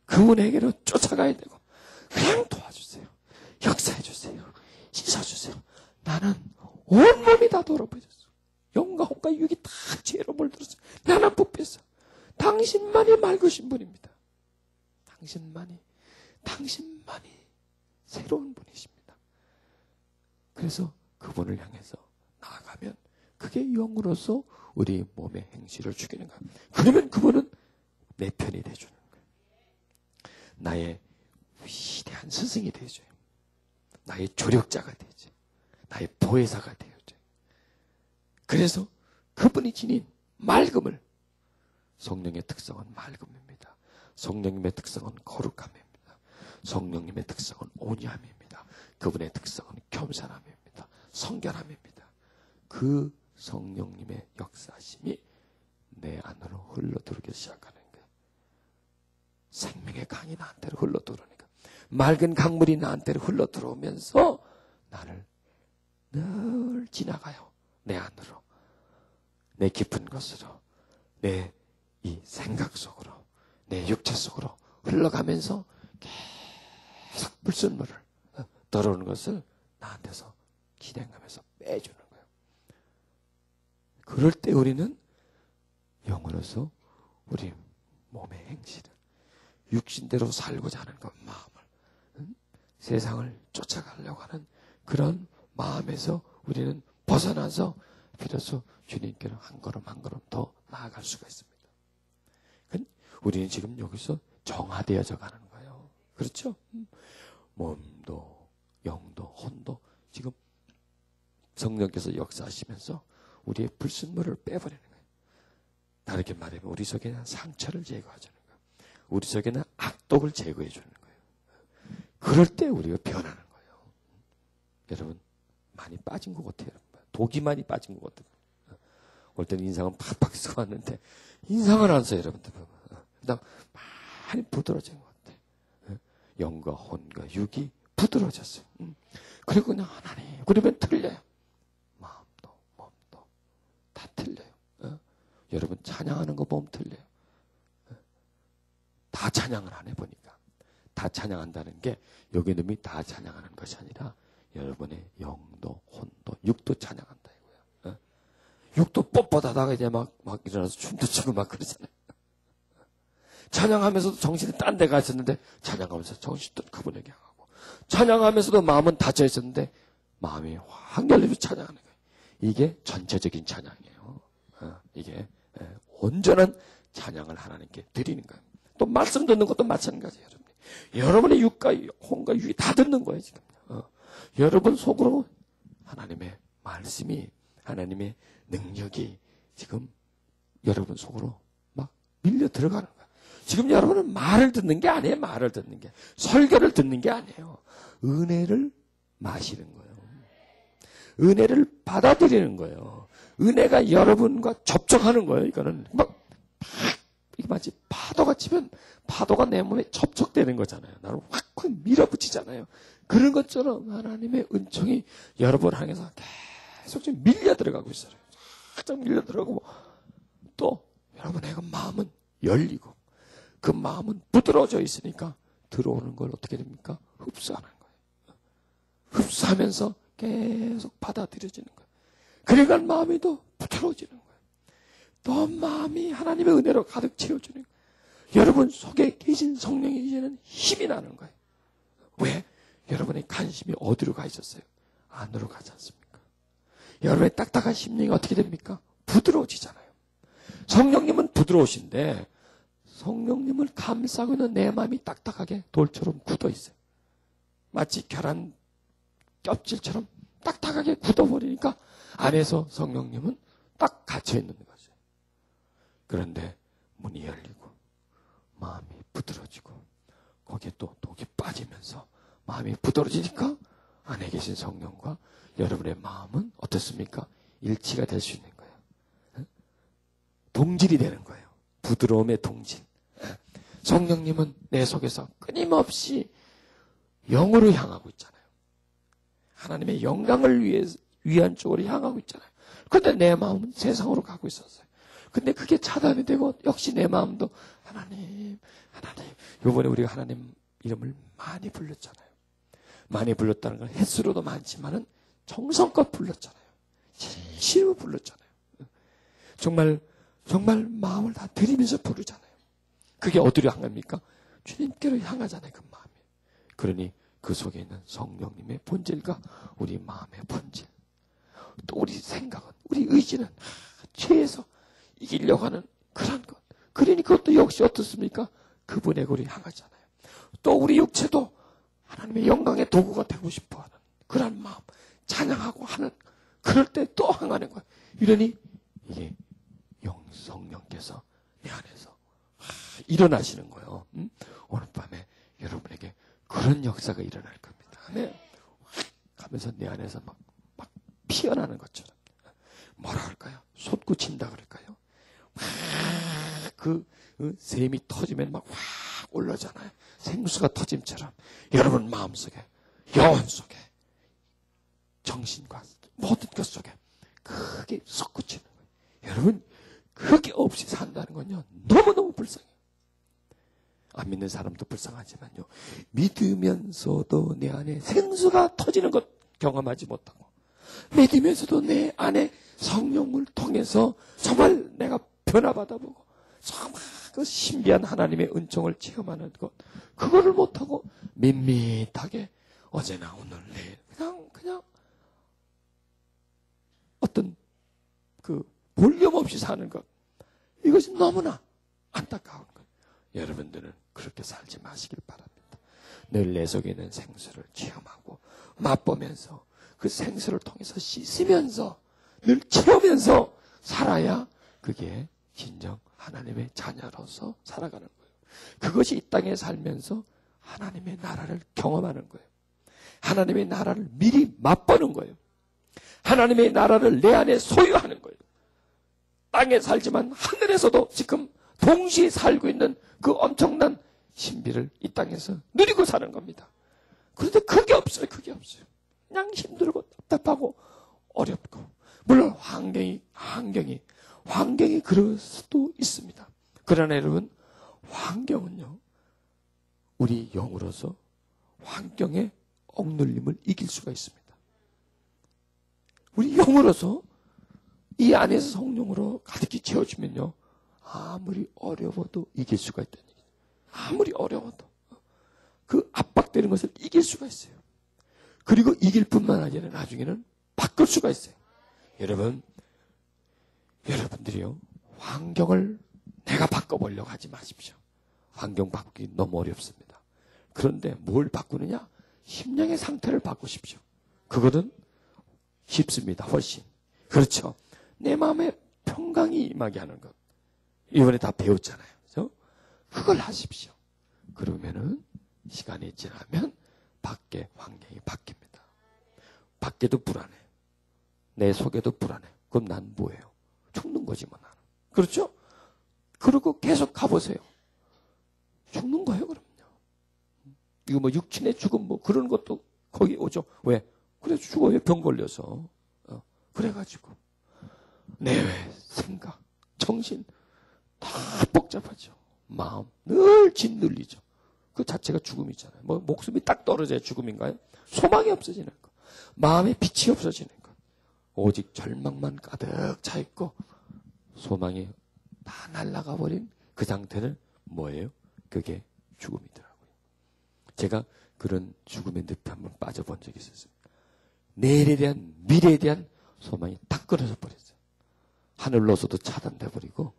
그분에게로 쫓아가야 되고 그냥 도와주세요. 역사해 주세요. 씻어주세요. 나는 온몸이 다 더러워졌어. 영과 혼과 육이 다 죄로 물들었어요. 나는 부패했어. 당신만이 맑으신 분입니다. 당신만이 새로운 분이십니다. 그래서 그분을 향해서 나아가면 그게 영으로서 우리 몸의 행실을 죽이는 거예요. 그러면 그분은 내 편이 되어주는 거예요. 나의 위대한 스승이 되어줘요. 나의 조력자가 되어줘요. 나의 보혜사가 되어줘요. 그래서 그분이 지닌 맑음을, 성령의 특성은 맑음입니다. 성령님의 특성은 거룩함입니다. 성령님의 특성은 온유함입니다. 그분의 특성은 겸손함입니다. 성결함입니다. 그 성령님의 역사심이 내 안으로 흘러들어오기 시작하는 거예요. 생명의 강이 나한테로 흘러들어오니까, 맑은 강물이 나한테로 흘러들어오면서 나를 늘 지나가요. 내 안으로, 내 깊은 것으로, 내 이 생각 속으로, 내 육체 속으로 흘러가면서 계속 불순물을 들어오는 것을 나한테서 기대하면서 빼주는 거예요. 그럴 때 우리는 영으로서 우리 몸의 행실을, 육신대로 살고자 하는 그 마음을, 세상을 쫓아가려고 하는 그런 마음에서 우리는 벗어나서 비로소 주님께로 한 걸음 한 걸음 더 나아갈 수가 있습니다. 우리는 지금 여기서 정화되어져 가는 거예요. 그렇죠? 몸도 영도 혼도 지금 성령께서 역사하시면서 우리의 불순물을 빼버리는 거예요. 다르게 말하면 우리 속에는 상처를 제거해주는 거예요. 우리 속에는 악독을 제거해 주는 거예요. 그럴 때 우리가 변하는 거예요. 여러분 많이 빠진 것 같아요. 독이 많이 빠진 것 같아요. 올 때는 인상은 팍팍 쓰고 왔는데 인상을 안 써요. 여러분들 그다음 많이 부드러워진 것 같아요. 영과 혼과 육이 부드러워졌어요. 그리고 그냥 하나님, 그러면 틀려요. 마음도 몸도 다 틀려요. 여러분 찬양하는 거 보면 틀려요. 다 찬양을 안 해보니까. 다 찬양한다는 게 여기 놈이 다 찬양하는 것이 아니라 여러분의 영도 혼도 육도 찬양한다 이거야. 육도 뻣뻣하다가 이제 막 일어나서 춤도 추고 막 그러잖아요. 찬양하면서도 정신이 딴 데 가 있었는데 찬양하면서 정신도 그분에게 향하고, 찬양하면서도 마음은 닫혀 있었는데 마음이 확 열리면서 찬양하는 거예요. 이게 전체적인 찬양이에요. 이게 온전한 찬양을 하나님께 드리는 거예요. 또 말씀 듣는 것도 마찬가지예요. 여러분의 육과 혼과 육이 다 듣는 거예요. 지금 여러분 속으로 하나님의 말씀이, 하나님의 능력이 지금 여러분 속으로 막 밀려 들어가는 거예요. 지금 여러분은 말을 듣는 게 아니에요. 말을 듣는 게, 설교를 듣는 게 아니에요. 은혜를 마시는 거예요. 은혜를 받아들이는 거예요. 은혜가 여러분과 접촉하는 거예요. 이거는 이게 마치 파도가 치면 파도가 내 몸에 접촉되는 거잖아요. 나를 확 밀어붙이잖아요. 그런 것처럼 하나님의 은총이 여러분 향해서 계속 좀 밀려 들어가고 있어요. 살짝 밀려 들어가고, 또 여러분의 그 마음은 열리고 그 마음은 부드러워져 있으니까 들어오는 걸 어떻게 됩니까? 흡수하는 거예요. 흡수하면서 계속 받아들여지는 거예요. 그러니까 마음이 더 부드러워지는 거예요. 또 마음이 하나님의 은혜로 가득 채워주는 거예요. 여러분 속에 계신 성령이 이제는 힘이 나는 거예요. 왜? 여러분의 관심이 어디로 가 있었어요? 안으로 가지 않습니까? 여러분의 딱딱한 심령이 어떻게 됩니까? 부드러워지잖아요. 성령님은 부드러우신데 성령님을 감싸고 있는 내 마음이 딱딱하게 돌처럼 굳어 있어요. 마치 계란 껍질처럼 딱딱하게 굳어버리니까 안에서 성령님은 딱 갇혀 있는 거죠. 그런데 문이 열리고 마음이 부드러지고 거기에 또 독이 빠지면서 마음이 부드러지니까 안에 계신 성령과 여러분의 마음은 어떻습니까? 일치가 될 수 있는 거예요. 동질이 되는 거예요. 부드러움의 동질. 성령님은 내 속에서 끊임없이 영으로 향하고 있잖아요. 하나님의 영광을 위한 쪽으로 향하고 있잖아요. 그런데 내 마음은 세상으로 가고 있었어요. 근데 그게 차단이 되고 역시 내 마음도 하나님. 이번에 우리가 하나님 이름을 많이 불렀잖아요. 많이 불렀다는 건 횟수로도 많지만은 정성껏 불렀잖아요. 진심으로 불렀잖아요. 정말 마음을 다 들이면서 부르잖아요. 그게 어디로 향합니까? 주님께로 향하잖아요. 그 마음이. 그러니 그 속에 있는 성령님의 본질과 우리 마음의 본질, 또 우리 생각은, 우리 의지는 죄에서 이기려고 하는 그런 것. 그러니 그것도 역시 어떻습니까? 그분에게로 향하잖아요. 또 우리 육체도 하나님의 영광의 도구가 되고 싶어하는 그런 마음, 찬양하고 하는 그럴 때 또 항하는 거예요. 이러니 이게 성령께서 내 안에서 일어나시는 거예요. 오늘 밤에 여러분에게 그런 역사가 일어날 겁니다. 네. 하면서 내 안에서 막 피어나는 것처럼 뭐라 할까요? 솟구친다 그럴까요? 그 샘이 터지면 막 확 올라잖아요. 생수가 터짐처럼 여러분 마음속에, 영혼 속에, 정신과 모든 것 속에 크게 솟구치는 거예요. 여러분 그게 없이 산다는 건요 너무너무 불쌍해요. 안 믿는 사람도 불쌍하지만요, 믿으면서도 내 안에 생수가 터지는 것 경험하지 못하고, 믿으면서도 내 안에 성령을 통해서 정말 내가 변화받아보고 정말 그 신비한 하나님의 은총을 체험하는 것, 그거를 못하고 밋밋하게 어제나 오늘 내일 그냥 어떤 그 볼륨 없이 사는 것, 이것이 너무나 안타까운 거예요. 여러분들은 그렇게 살지 마시길 바랍니다. 늘 내 속에 있는 생수를 체험하고 맛보면서 그 생수를 통해서 씻으면서 늘 채우면서 살아야 그게 진정 하나님의 자녀로서 살아가는 거예요. 그것이 이 땅에 살면서 하나님의 나라를 경험하는 거예요. 하나님의 나라를 미리 맛보는 거예요. 하나님의 나라를 내 안에 소유하는 거예요. 땅에 살지만 하늘에서도 지금 동시에 살고 있는 그 엄청난 신비를 이 땅에서 누리고 사는 겁니다. 그런데 그게 없어요. 그게 없어요. 그냥 힘들고 답답하고 어렵고, 물론 환경이 그럴 수도 있습니다. 그러나 여러분, 환경은요, 우리 영으로서 환경의 억눌림을 이길 수가 있습니다. 우리 영으로서 이 안에서 성령으로 가득히 채워주면요, 아무리 어려워도 이길 수가 있다는 얘기죠. 아무리 어려워도 그 압박되는 것을 이길 수가 있어요. 그리고 이길 뿐만 아니라 나중에는 바꿀 수가 있어요. 여러분들이요, 환경을 내가 바꿔보려고 하지 마십시오. 환경 바꾸기 너무 어렵습니다. 그런데 뭘 바꾸느냐? 심령의 상태를 바꾸십시오. 그거는 쉽습니다. 훨씬. 그렇죠. 내 마음에 평강이 임하게 하는 것. 이번에 다 배웠잖아요. 그렇죠? 그걸 하십시오. 그러면은 시간이 지나면 밖에 환경이 바뀝니다. 밖에도 불안해. 내 속에도 불안해. 그럼 난 뭐예요? 죽는 거지 뭐 나는. 그렇죠? 그리고 계속 가보세요. 죽는 거예요, 그럼요. 이거 뭐 육신의 죽음 뭐 그런 것도 거기 오죠. 왜? 그래 죽어요. 병 걸려서. 그래가지고 내외, 생각, 정신 다 복잡하죠. 마음 늘 짓눌리죠. 그 자체가 죽음이잖아요. 뭐 목숨이 딱 떨어져야 죽음인가요? 소망이 없어지는 거, 마음에 빛이 없어지는 거, 오직 절망만 가득 차 있고 소망이 다 날아가 버린 그 상태는 뭐예요? 그게 죽음이더라고요. 제가 그런 죽음의 늪에 한번 빠져본 적이 있었습니다. 내일에 대한, 미래에 대한 소망이 딱 끊어져 버렸어요. 하늘로서도 차단돼 버리고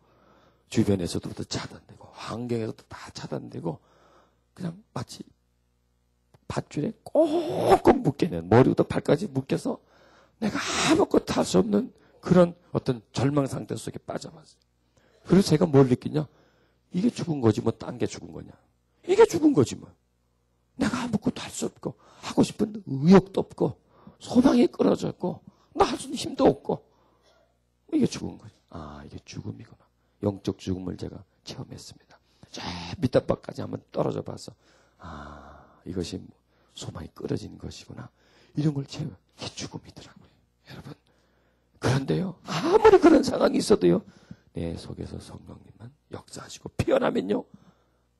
주변에서도 차단되고 환경에서도 다 차단되고 그냥 마치 밧줄에 꽁꽁 묶여있는, 머리부터 발까지 묶여서 내가 아무것도 할 수 없는 그런 어떤 절망 상태 속에 빠져봤어요. 그래서 제가 뭘 느끼냐? 이게 죽은 거지 뭐 딴 게 죽은 거냐? 이게 죽은 거지 뭐. 내가 아무것도 할 수 없고 하고 싶은 의욕도 없고 소망이 끊어졌고 나 할 수 있는 힘도 없고 이게 죽은 거지. 아, 이게 죽음이구나. 영적 죽음을 제가 체험했습니다. 저 밑바닥까지 한번 떨어져 봐서 아, 이것이 소망이 끊어진 것이구나. 이런 걸 체험. 이게 죽음이더라고요. 여러분. 그런데요, 아무리 그런 상황이 있어도요, 내 속에서 성령님만 역사하시고 피어나면요,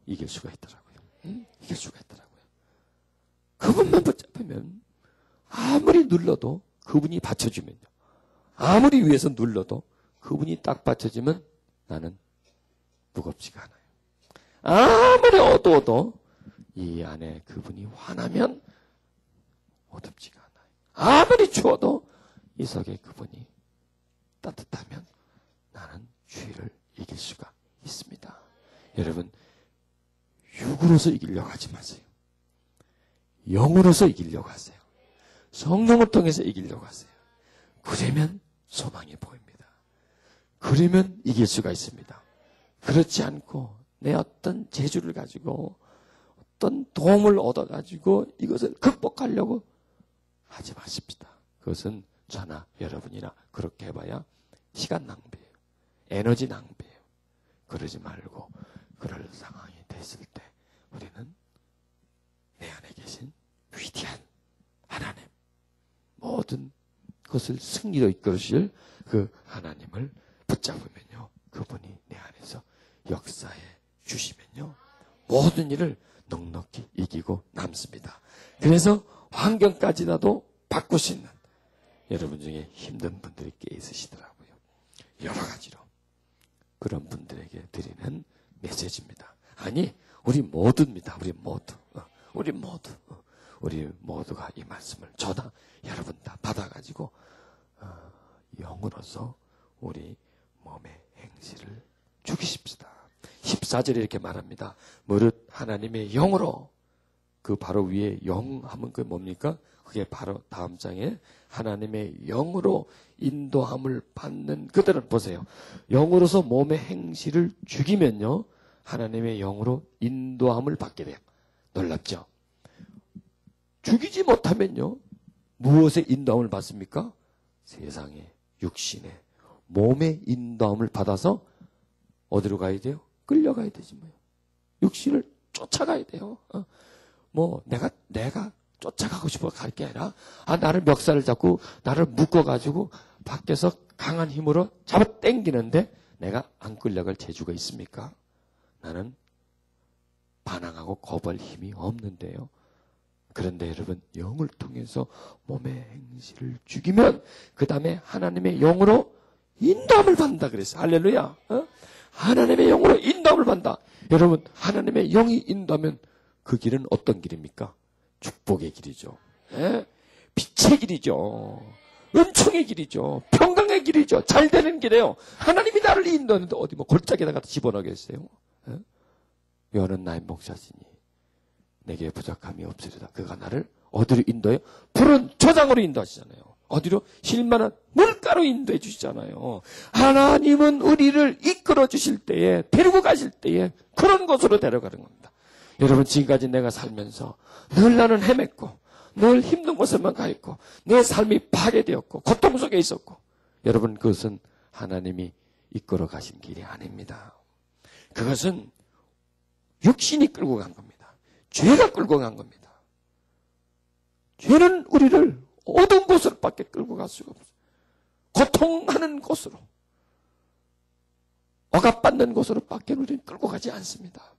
이길 수가 있더라고요. 이길 수가 있더라고요. 그분만 붙잡으면 아무리 눌러도 그분이 받쳐주면요, 아무리 위에서 눌러도 그분이 딱 받쳐주면 나는 무겁지가 않아요. 아무리 어두워도 이 안에 그분이 환하면 어둡지가 않아요. 아무리 추워도 이 속에 그분이 따뜻하면 나는 주위를 이길 수가 있습니다. 여러분, 육으로서 이기려고 하지 마세요. 영으로서 이기려고 하세요. 성령을 통해서 이기려고 하세요. 그러면 소망이 보입니다. 그러면 이길 수가 있습니다. 그렇지 않고 내 어떤 재주를 가지고 어떤 도움을 얻어가지고 이것을 극복하려고 하지 마십시다. 그것은 저나 여러분이나 그렇게 해봐야 시간 낭비예요. 에너지 낭비예요. 그러지 말고 그럴 상황이 됐을 때 우리는 내 안에 계신 위대한 하나님, 모든 것을 승리로 이끌으실 그 하나님을 붙잡으면요, 그분이 내 안에서 역사해 주시면요, 모든 일을 넉넉히 이기고 남습니다. 그래서 환경까지라도 바꿀 수 있는, 여러분 중에 힘든 분들이 꽤 있으시더라고요. 여러 가지로. 그런 분들에게 드리는 메시지입니다. 아니, 우리 모두입니다. 우리 모두가 이 말씀을 저다 여러분 다 받아가지고 영으로서 우리 몸의 행실을 죽이십시다. 14절에 이렇게 말합니다. 무릇 하나님의 영으로, 그 바로 위에 영 하면 그게 뭡니까? 그게 바로 다음 장에 하나님의 영으로 인도함을 받는 그들은, 보세요. 영으로서 몸의 행실을 죽이면요, 하나님의 영으로 인도함을 받게 돼요. 놀랍죠? 죽이지 못하면요, 무엇의 인도함을 받습니까? 세상의, 육신의, 몸의 인도함을 받아서 어디로 가야 돼요? 끌려가야 되지 뭐요. 육신을 쫓아가야 돼요. 내가 쫓아가고 싶어 갈 게 아니라, 나를 멱살을 잡고 나를 묶어가지고 밖에서 강한 힘으로 잡아 당기는데 내가 안 끌려갈 재주가 있습니까? 나는 반항하고 거부할 힘이 없는데요. 그런데 여러분, 영을 통해서 몸의 행실을 죽이면 그 다음에 하나님의 영으로 인도함을 받는다 그랬어요. 할렐루야. 하나님의 영으로 인도함을 받는다. 여러분, 하나님의 영이 인도하면 그 길은 어떤 길입니까? 축복의 길이죠. 빛의 길이죠. 은총의 길이죠. 평강의 길이죠. 잘 되는 길이에요. 하나님이 나를 인도하는데 어디 골짜기에다가 집어넣겠어요? 여호와는 나의 목자시니 내게 부족함이 없으리라. 그가 나를 어디로 인도해요? 푸른 초장으로 인도하시잖아요. 어디로? 쉴만한 물가로 인도해 주시잖아요. 하나님은 우리를 이끌어 주실 때에, 데리고 가실 때에 그런 곳으로 데려가는 겁니다. 여러분, 지금까지 내가 살면서 늘 나는 헤맸고 늘 힘든 곳에만 가 있고 내 삶이 파괴되었고 고통 속에 있었고, 여러분, 그것은 하나님이 이끌어 가신 길이 아닙니다. 그것은 육신이 끌고 간 겁니다. 죄가 끌고 간 겁니다. 죄는 우리를 어두운 곳으로밖에 끌고 갈 수가 없어요. 고통하는 곳으로, 억압받는 곳으로밖에 우리는 끌고 가지 않습니다.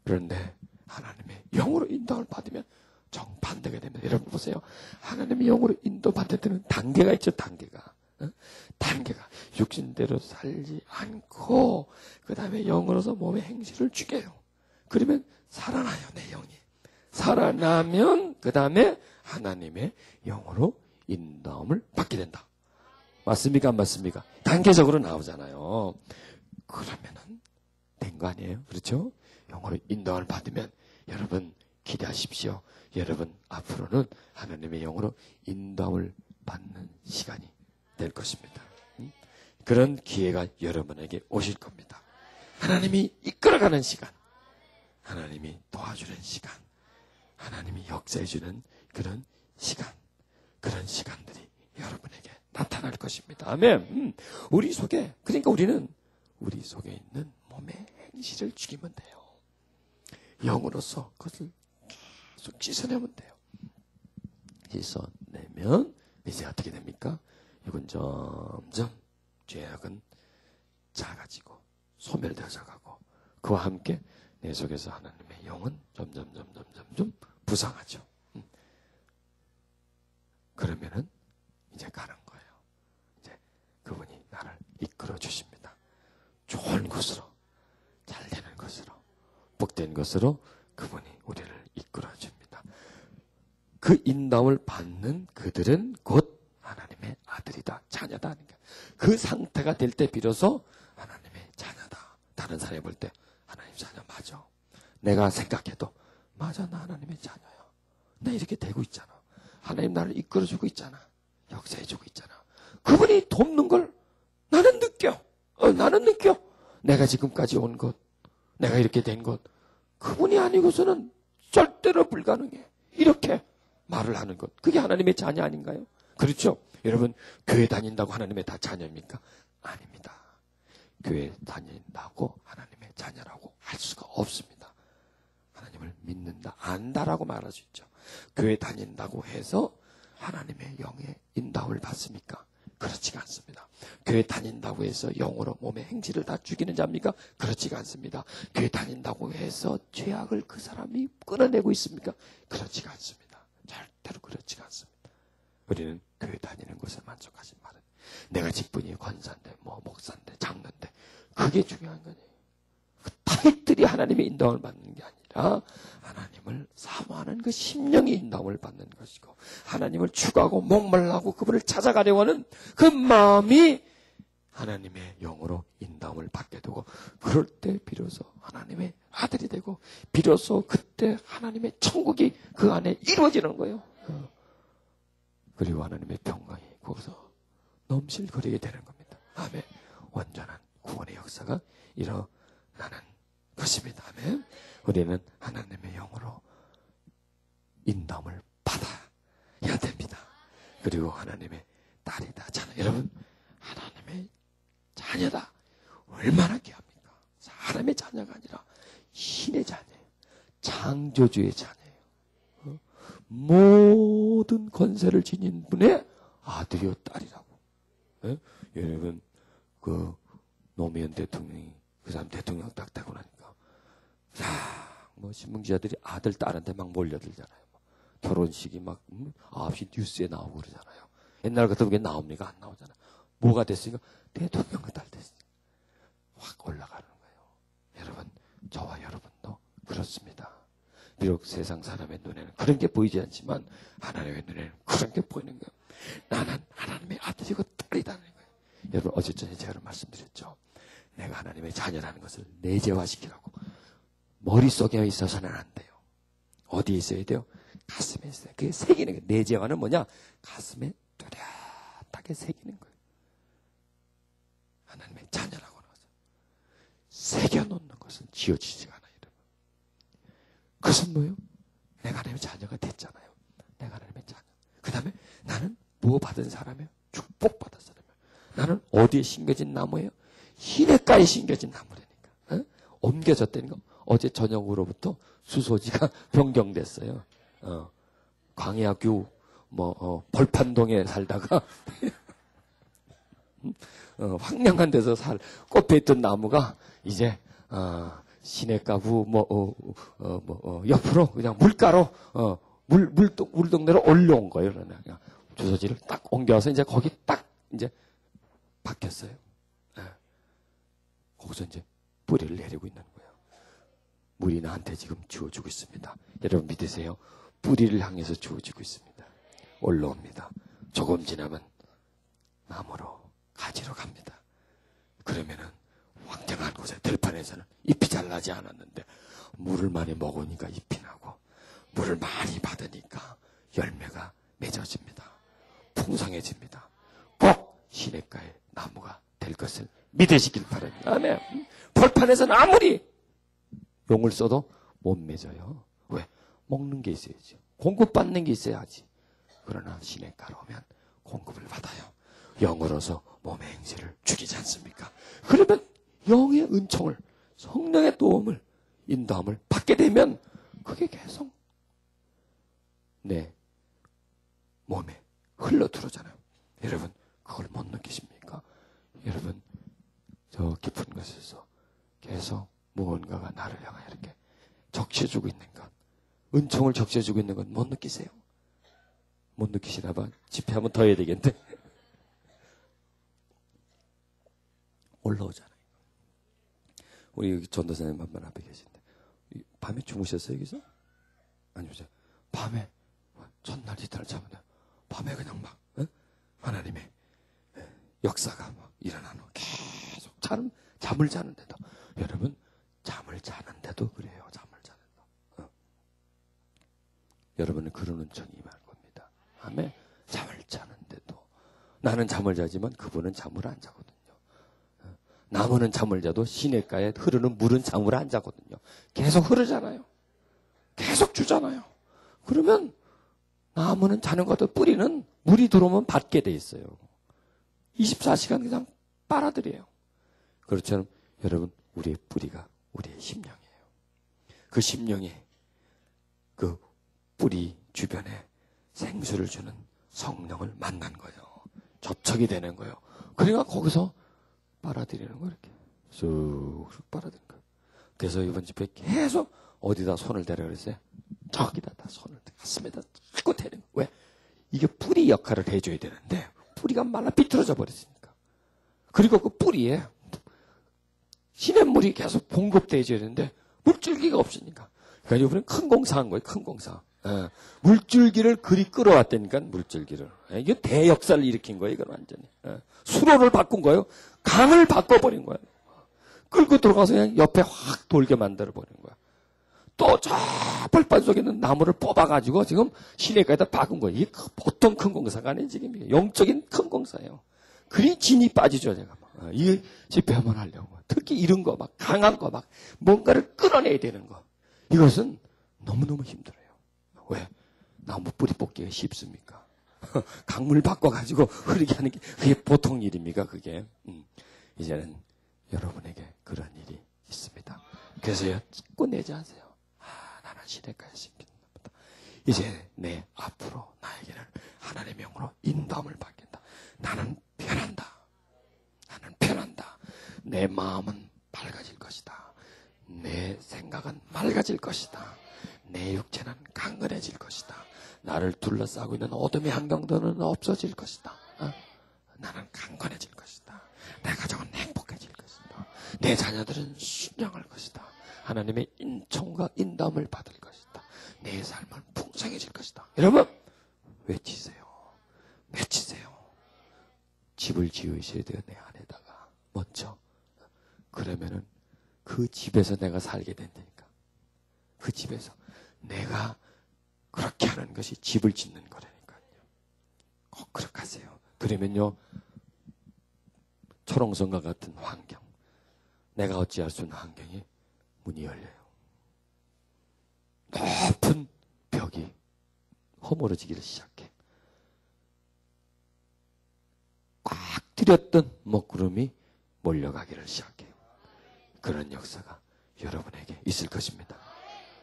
그런데 하나님의 영으로 인도를 받으면 정반대가 됩니다. 여러분 보세요. 하나님의 영으로 인도받을 때는 단계가 있죠. 단계가. 육신대로 살지 않고 그 다음에 영으로서 몸의 행실을 죽여요. 그러면 살아나요. 내 영이 살아나면 그 다음에 하나님의 영으로 인도함을 받게 된다. 맞습니까? 안 맞습니까? 단계적으로 나오잖아요. 그러면은 된 거 아니에요? 그렇죠? 영으로 인도함을 받으면 여러분 기대하십시오. 여러분 앞으로는 하나님의 영으로 인도함을 받는 시간이 될 것입니다. 그런 기회가 여러분에게 오실 겁니다. 하나님이 이끌어가는 시간, 하나님이 도와주는 시간, 하나님이 역사해주는 그런 시간, 그런 시간들이 여러분에게 나타날 것입니다. 아멘. 우리 속에, 그러니까 우리는 우리 속에 있는 몸의 행실을 죽이면 돼요. 영으로서 그것을 계속 씻어내면 돼요. 씻어내면 이제 어떻게 됩니까? 이건 점점 죄악은 작아지고 소멸되어져 가고, 그와 함께 내 속에서 하나님의 영은 점점 부상하죠. 그러면은 이제 가는 거예요. 이제 그분이 나를 이끌어 주십니다. 좋은 것으로, 잘 되는 것으로, 복된 것으로 그분이 우리를 이끌어 줍니다. 그 인도함을 받는 그들은 곧 하나님의 아들이다, 자녀다 하는 거예요. 그 상태가 될 때 비로소 하나님의 자녀다. 다른 사람이 볼 때 하나님 자녀 맞아. 내가 생각해도 맞아, 나 하나님의 자녀야. 나 이렇게 되고 있잖아. 하나님 나를 이끌어주고 있잖아. 역사해주고 있잖아. 그분이 돕는 걸 나는 느껴. 나는 느껴. 내가 지금까지 온 것, 내가 이렇게 된 것, 그분이 아니고서는 절대로 불가능해. 이렇게 말을 하는 것. 그게 하나님의 자녀 아닌가요? 그렇죠? 여러분, 교회 다닌다고 하나님의 다 자녀입니까? 아닙니다. 교회 다닌다고 하나님의 자녀라고 할 수가 없습니다. 하나님을 믿는다, 안다라고 말할 수 있죠. 교회 다닌다고 해서 하나님의 영의 인도함을 받습니까? 그렇지가 않습니다. 교회 다닌다고 해서 영으로 몸의 행실을 다 죽이는 자입니까? 그렇지가 않습니다. 교회 다닌다고 해서 죄악을 그 사람이 끌어내고 있습니까? 그렇지가 않습니다. 절대로 그렇지가 않습니다. 우리는 교회 다니는 것에 만족하지 말아요. 내가 직분이 권사인데, 목사인데, 장로인데, 그게 중요한 거예요. 그 타이틀이 하나님의 인도함을 받는 게 아니라 하나님을 사모하는 그 심령의 인도함을 받는 것이고, 하나님을 추구하고 목말라하고 그분을 찾아가려고 하는 그 마음이 하나님의 영으로 인도함을 받게 되고, 그럴 때 비로소 하나님의 아들이 되고, 비로소 그때 하나님의 천국이 그 안에 이루어지는 거예요. 그리고 하나님의 평강이 거기서 넘실거리게 되는 겁니다. 아멘. 완전한 구원의 역사가 일어나는 것입니다. 아멘. 우리는 하나님의 영으로 인도함을 받아야 됩니다. 그리고 하나님의 딸이다, 자녀. 여러분, 하나님의 자녀다. 얼마나 귀합니까? 사람의 자녀가 아니라 신의 자녀예요. 창조주의 자녀예요. 모든 권세를 지닌 분의 아들이요 딸이라고. 예? 여러분, 그 노무현 대통령이 그 사람 대통령 딱 되고 나니까 신문기자들이 아들 딸한테 막 몰려들잖아요. 결혼식이 막 9시 뉴스에 나오고 그러잖아요. 옛날 같으면 그게 나옵니까? 안 나오잖아요. 뭐가 됐으니까 대통령과 딸 됐으니까 확 올라가는 거예요. 여러분, 저와 여러분도 그렇습니다. 비록 세상 사람의 눈에는 그런 게 보이지 않지만 하나님의 눈에는 그런 게 보이는 거예요. 나는 하나님의 아들이고 딸이라는 거예요. 여러분, 어제 전에 제가 말씀드렸죠. 내가 하나님의 자녀라는 것을 내재화시키라고. 머릿속에 있어서는 안 돼요. 어디에 있어야 돼요? 가슴에 있어요. 그게 새기는 거예요. 내재화는 뭐냐? 가슴에 뚜렷하게 새기는 거예요. 하나님의 자녀라고 하는 것은 새겨놓는 것은 지어지지가 않아요. 그것은 뭐예요? 내가 하나님의 자녀가 됐잖아요. 내가 하나님의 자녀. 그 다음에 나는 뭐 받은 사람이에요? 축복받은 사람이에요. 나는 어디에 심겨진 나무예요? 시냇가에 심겨진 나무라니까. 옮겨졌다는 거. 어제 저녁으로부터 수소지가 변경됐어요. 광야교 벌판동에 살다가 황량한 데서 꼽혀 있던 나무가 이제 시냇가 옆으로 그냥 물가로 물동네로 올려온 거예요. 그냥 주소지를 딱 옮겨서 이제 거기 딱 이제 바뀌었어요. 거기서 이제 뿌리를 내리고 있는 거예요. 물이 나한테 지금 주어지고 있습니다. 여러분 믿으세요? 뿌리를 향해서 주어지고 있습니다. 올라옵니다. 조금 지나면 나무로 가지로 갑니다. 그러면은 황량한 곳에 들판에서는 잎이 잘 나지 않았는데 물을 많이 먹으니까 잎이 나고 물을 많이 받으니까 열매가 맺어집니다. 풍성해집니다. 꼭 시냇가의 나무가 될 것을 믿으시길 바랍니다. 아멘. 벌판에서는 아무리 용을 써도 못 맺어요. 왜? 먹는 게 있어야지. 공급받는 게 있어야지. 그러나 시냇가로 오면 공급을 받아요. 영으로서 몸의 행실을 죽이지 않습니까? 그러면 영의 은총을, 성령의 도움을, 인도함을 받게 되면 그게 계속 내 몸에 흘러 들어오잖아요. 여러분, 그걸 못 느끼십니까? 여러분, 저 깊은 곳에서 계속 무언가가 나를 향하여 이렇게 적셔주고 있는 것, 은총을 적셔주고 있는 건 못 느끼세요? 못 느끼시나 봐. 집회 한번 더 해야 되겠는데. 올라오잖아요. 우리 여기 전도사님 한 분 앞에 계신데 밤에 주무셨어요 여기서? 아니요. 밤에 첫날 이틀 자면 밤에 그냥 막 하나님의 역사가 막 일어나는 계속 잠을 자는데도 여러분 잠을 자는데도 그래요. 잠을 자는데도 여러분은 그런 은총이 임할 겁니다. 아멘. 잠을 자는데도 나는 잠을 자지만 그분은 잠을 안 자거든요. 나무는 잠을 자도 시냇가에 흐르는 물은 잠을 안 자거든요. 계속 흐르잖아요. 계속 주잖아요. 그러면 나무는 자는 것도 뿌리는 물이 들어오면 받게 돼 있어요. 24시간 그냥 빨아들여요. 그렇처럼 여러분, 우리의 뿌리가 우리의 심령이에요. 그 심령이 그 뿌리 주변에 생수를 주는 성령을 만난 거예요. 접촉이 되는 거예요. 그러니까 거기서 빨아들이는 거예요. 이렇게 쑥 빨아들이는 거예요. 그래서 이번 집회 계속 어디다 손을 대라 그랬어요? 저기다 다 손을 가슴에다 자꾸 대는 거예요. 왜? 이게 뿌리 역할을 해줘야 되는데 뿌리가 말라 비틀어져 버렸으니까. 그리고 그 뿌리에 시냇물이 계속 공급돼줘야 되는데 물줄기가 없으니까. 그러니까 이번엔 큰 공사한 거예요. 큰 공사. 물줄기를 그리 끌어왔다니까, 물줄기를. 이게 대역사를 일으킨 거예요. 이건 완전히. 수로를 바꾼 거예요. 강을 바꿔버린 거예요. 끌고 들어가서 그냥 옆에 확 돌게 만들어버린 거야. 또 저 벌판 속에 있는 나무를 뽑아가지고 지금 시내가에다 박은 거예요. 이게 보통 큰 공사가 아니에요. 지금 영적인 큰 공사예요. 그리 진이 빠지죠. 제가 이 집회 한번 하려고. 특히 이런 거 막 강한 거 막 뭔가를 끌어내야 되는 거. 이것은 너무너무 힘들어요. 왜? 나무 뿌리 뽑기가 쉽습니까? 강물 바꿔가지고 흐르게 하는 게 그게 보통 일입니까? 그게. 이제는 여러분에게 그런 일이 있습니다. 그래서요, 꺼내지 않으세요. 나는 시냇가에 심기는 겁니다. 이제 내 앞으로 나에게는 하나님의 영으로 인도함을 받겠다. 나는 편한다. 나는 편한다. 내 마음은 밝아질 것이다. 내 생각은 맑아질 것이다. 내 육체는 강건해질 것이다. 나를 둘러싸고 있는 어둠의 환경들은 없어질 것이다. 나는 강건해질 것이다. 내 가정은 행복해질 것이다. 내 자녀들은 순종할 것이다. 하나님의 인총과 인담을 받을 것이다. 내 삶은 풍성해질 것이다. 여러분, 외치세요. 외치세요. 집을 지으셔야 돼요. 내 안에다가. 먼저. 그러면은 그 집에서 내가 살게 된다니까. 그 집에서 내가 그렇게 하는 것이 집을 짓는 거라니까요. 꼭 그렇게 하세요. 그러면요, 초롱성과 같은 환경, 내가 어찌할 수 있는 환경이 문이 열려요. 높은 벽이 허물어지기를 시작해. 꽉 들였던 먹구름이 몰려가기를 시작해요. 그런 역사가 여러분에게 있을 것입니다.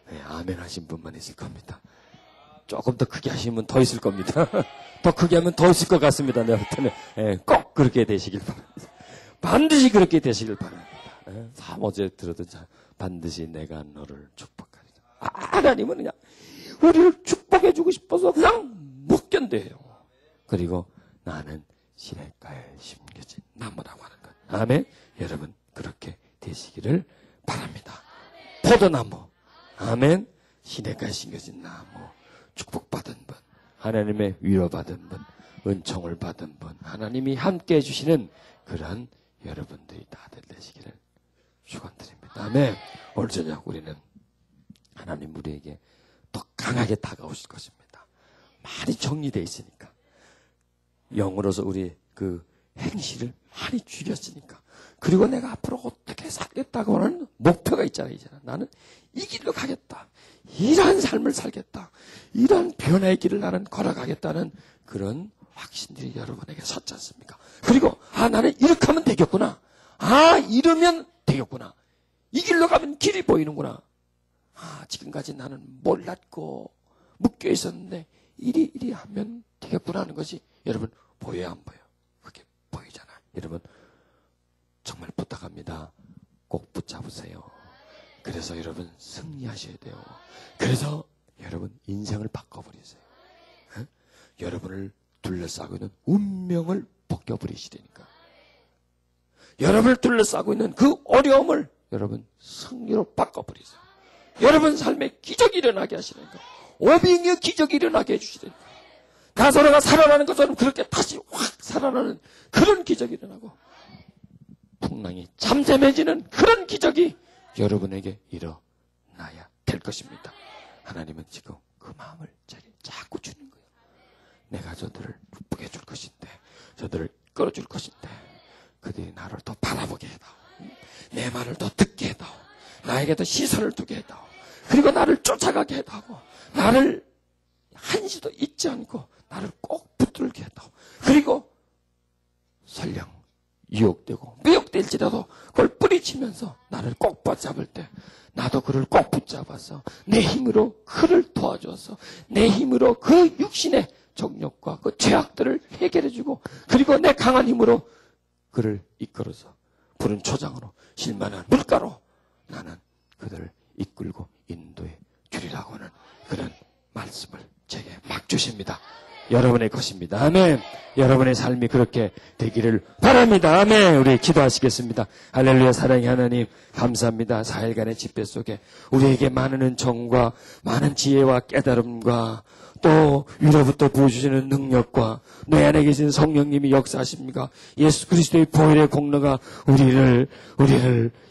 네, 아멘 하신 분만 있을 겁니다. 조금 더 크게 하시면 더 있을 겁니다. 더 크게 하면 더 있을 것 같습니다. 내가 볼 때는. 네, 꼭 그렇게 되시길 바랍니다. 반드시 그렇게 되시길 바랍니다. 네, 3어제 들어도 반드시 내가 너를 축복하리라. 하나님은 그냥 우리를 축복해주고 싶어서 그냥 못 견뎌요. 그리고 나는 시냇가에 심겨진 나무라고 하는 것. 아멘. 여러분 그렇게 되시기를 바랍니다. 포도나무. 아멘. 시냇가에 심겨진 나무. 축복받은 분, 하나님의 위로받은 분, 은총을 받은 분, 하나님이 함께 해주시는 그런 여러분들이 다들 되시기를 축원드립니다. 아멘. 오늘 저녁 우리는 하나님 우리에게 더 강하게 다가오실 것입니다. 많이 정리되어 있으니까. 영으로서 우리 그 행실을 많이 줄였으니까. 그리고 내가 앞으로 어떻게 살겠다고 하는 목표가 있잖아요. 이제는 나는 이 길로 가겠다. 이러한 삶을 살겠다. 이런 변화의 길을 나는 걸어가겠다는 그런 확신들이 여러분에게 섰지 않습니까? 그리고 나는 이렇게 하면 되겠구나. 이러면 되겠구나. 이 길로 가면 길이 보이는구나. 지금까지 나는 몰랐고 묶여 있었는데 이리 하면 되겠구나 하는 것이 여러분 보여야 안 보여? 그게 보이잖아. 여러분 정말 부탁합니다. 꼭 붙잡으세요. 그래서 여러분 승리하셔야 돼요. 그래서 여러분 인생을 바꿔버리세요. 여러분을 둘러싸고 있는 운명을 벗겨버리시다니까. 여러분을 둘러싸고 있는 그 어려움을 여러분 승리로 바꿔버리세요. 여러분 삶에 기적이 일어나게 하시니까. 오병이어 기적이 일어나게 해주시다니까. 나사로가 살아나는 것처럼 그렇게 다시 확 살아나는 그런 기적이 일어나고 풍랑이 잠잠해지는 그런 기적이 여러분에게 일어나야 될 것입니다. 하나님은 지금 그 마음을 자꾸 주는 거예요. 내가 저들을 축복해 줄 것인데 저들을 끌어줄 것인데 그들이 나를 더 바라보게 해다오. 내 말을 더 듣게 해다오. 나에게 더 시선을 두게 해다오. 그리고 나를 쫓아가게 해다오. 나를 한시도 잊지 않고 나를 꼭 붙들게 해다오. 그리고 설령 유혹되고 미혹될지라도 그걸 뿌리치면서 나를 꼭 붙잡을 때 나도 그를 꼭 붙잡아서 내 힘으로 그를 도와줘서 내 힘으로 그 육신의 정욕과 그 죄악들을 해결해주고 그리고 내 강한 힘으로 그를 이끌어서 푸른 초장으로 실만한 물가로 나는 그들을 이끌고 인도해 주리라고 하는 그런 말씀을 제게 막 주십니다. 여러분의 것입니다. 아멘. 여러분의 삶이 그렇게 되기를 바랍니다. 아멘. 우리 기도하시겠습니다. 할렐루야. 사랑의 하나님 감사합니다. 4일간의 집회 속에 우리에게 많은 은총과 많은 지혜와 깨달음과 또 위로부터 부어주시는 능력과 내 안에 계신 성령님이 역사하십니까? 예수 그리스도의 보혈의 공로가 우리를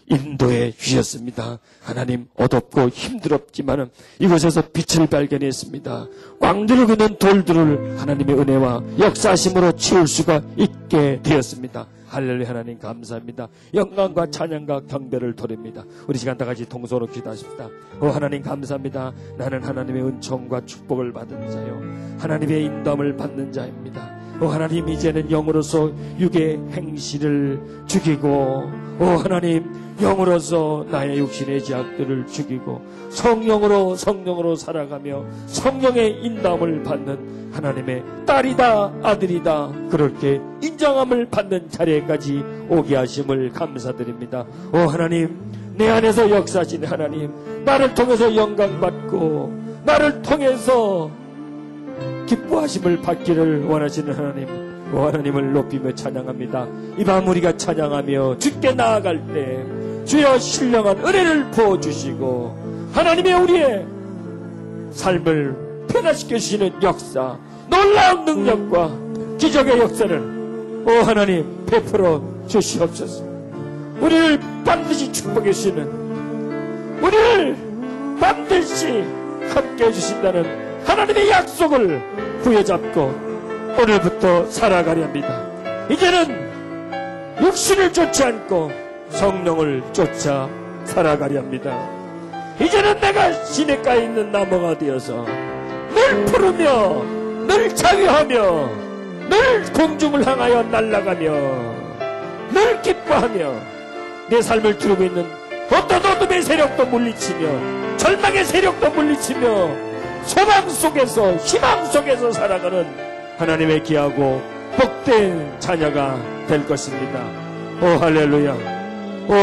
인도해 주셨습니다. 하나님 어둡고 힘들었지만은 이곳에서 빛을 발견했습니다. 꽉 누르고 있는 돌들을 하나님의 은혜와 역사심으로 치울 수가 있게 되었습니다. 할렐루야. 하나님 감사합니다. 영광과 찬양과 경배를 돌립니다. 우리 시간 다 같이 동서로 기도하십니다. 하나님 감사합니다. 나는 하나님의 은총과 축복을 받은 자요 하나님의 인도함을 받는 자입니다. 하나님 이제는 영으로서 육의 행실을 죽이고 하나님 영으로서 나의 육신의 죄악들을 죽이고 성령으로 살아가며 성령의 인도함을 받는 하나님의 딸이다 아들이다 그렇게 인정함을 받는 자리에까지 오게 하심을 감사드립니다. 하나님 내 안에서 역사하신 하나님 나를 통해서 영광받고 나를 통해서 기뻐하심을 받기를 원하시는 하나님 하나님을 높이며 찬양합니다. 이 밤 우리가 찬양하며 주께 나아갈 때 주여 신령한 은혜를 부어주시고 하나님의 우리의 삶을 변화시켜 주시는 역사 놀라운 능력과 기적의 역사를 하나님 베풀어 주시옵소서. 우리를 반드시 축복해 주시는 우리를 반드시 함께 해주신다는 하나님의 약속을 부여잡고 오늘부터 살아가려 합니다. 이제는 육신을 쫓지 않고 성령을 쫓아 살아가려 합니다. 이제는 내가 시냇가에 있는 나무가 되어서 늘 푸르며 늘 자유하며 늘 공중을 향하여 날아가며 늘 기뻐하며 내 삶을 두르고 있는 어떤 어둠의 세력도 물리치며 절망의 세력도 물리치며 소망 속에서 희망 속에서 살아가는 하나님의 귀하고 복된 자녀가 될 것입니다. 할렐루야.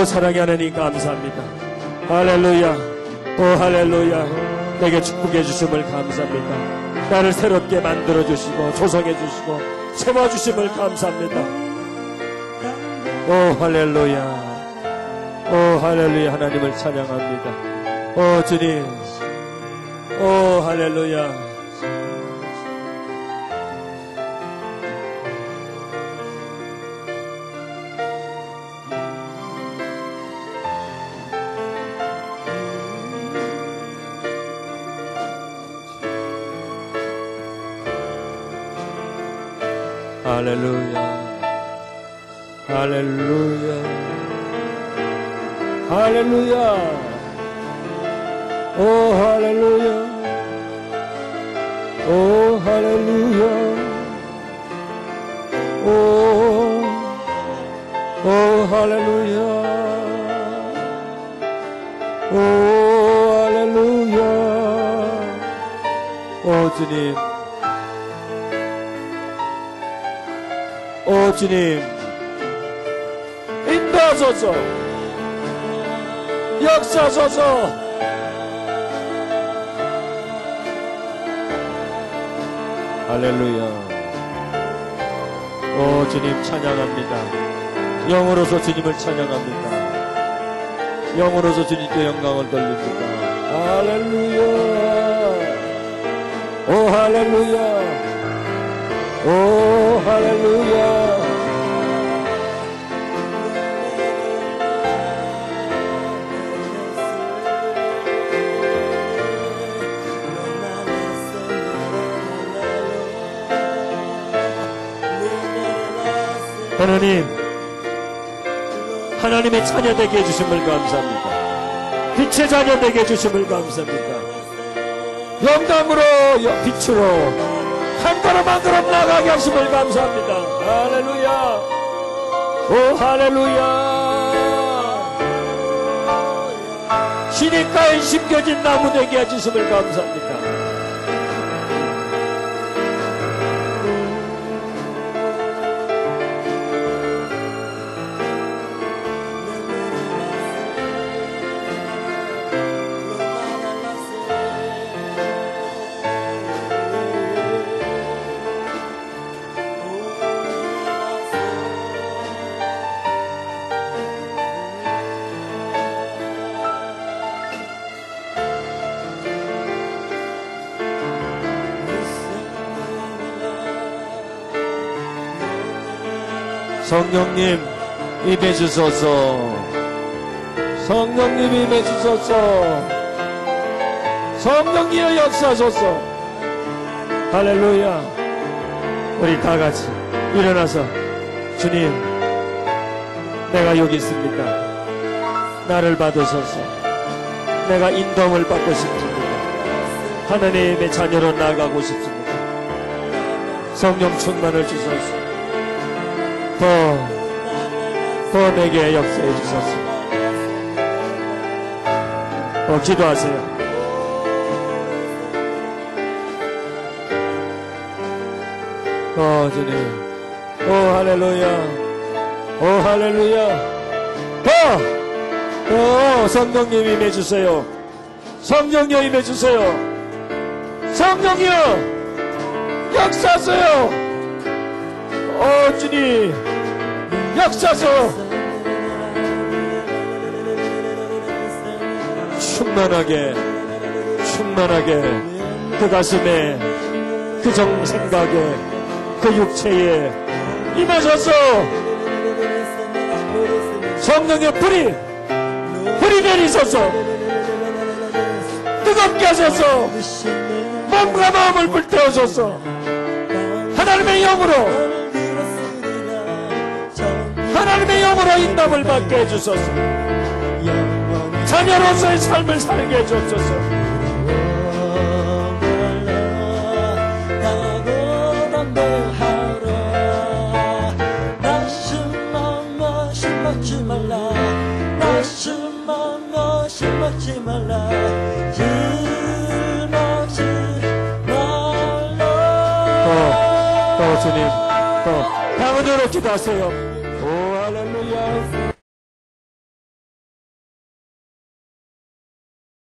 사랑의 하나님 감사합니다. 할렐루야. 할렐루야. 내게 축복해 주심을 감사합니다. 나를 새롭게 만들어 주시고 조성해 주시고 세워 주심을 감사합니다. 할렐루야. 할렐루야. 하나님을 찬양합니다. 주님. 할렐루야. 할렐루야. 할렐루야. 할렐루야. 할렐루야. 할렐루야. 할렐루야. 할렐루야. 주님. 주님 인도하소서. 역사하소서. 할렐루야. 주님 찬양합니다. 영으로서 주님을 찬양합니다. 영으로서 주님께 영광을 돌립니다. 할렐루야. 할렐루야. 할렐루야. 하나님, 하나님의 자녀 되게 해주심을 감사합니다. 빛의 자녀 되게 해주심을 감사합니다. 영광으로 빛으로 한 걸음 한 걸음 나가게 하심을 감사합니다. 할렐루야. 오 할렐루야. 시냇가에 심겨진 나무 되게 해주심을 감사합니다. 성령님 임해주소서. 성령님 임해주소서. 성령이여 역사하소서. 할렐루야. 우리 다같이 일어나서 주님, 내가 여기 있습니다. 나를 받으소서. 내가 인도함을 받고 싶습니다. 하나님의 자녀로 나아가고 싶습니다. 성령 충만을 주소서. 더 내게 역사해 주소서. 기도하세요. 주님. 할렐루야. 할렐루야. 성령님 임해주세요. 성령님 임해주세요. 성령이여 역사하세요. 주님 역사서 충만하게 그 가슴에 그 정생각에 그 육체에 임하셔서 성령의 불이 내리셔서 뜨겁게 하셔서 몸과 마음을 불태우셔서 하나님의 영으로 인도함을 받게 해주소서. 자녀로서의 삶을 살게 해주소서. 주님, 방언으로 기도하세요.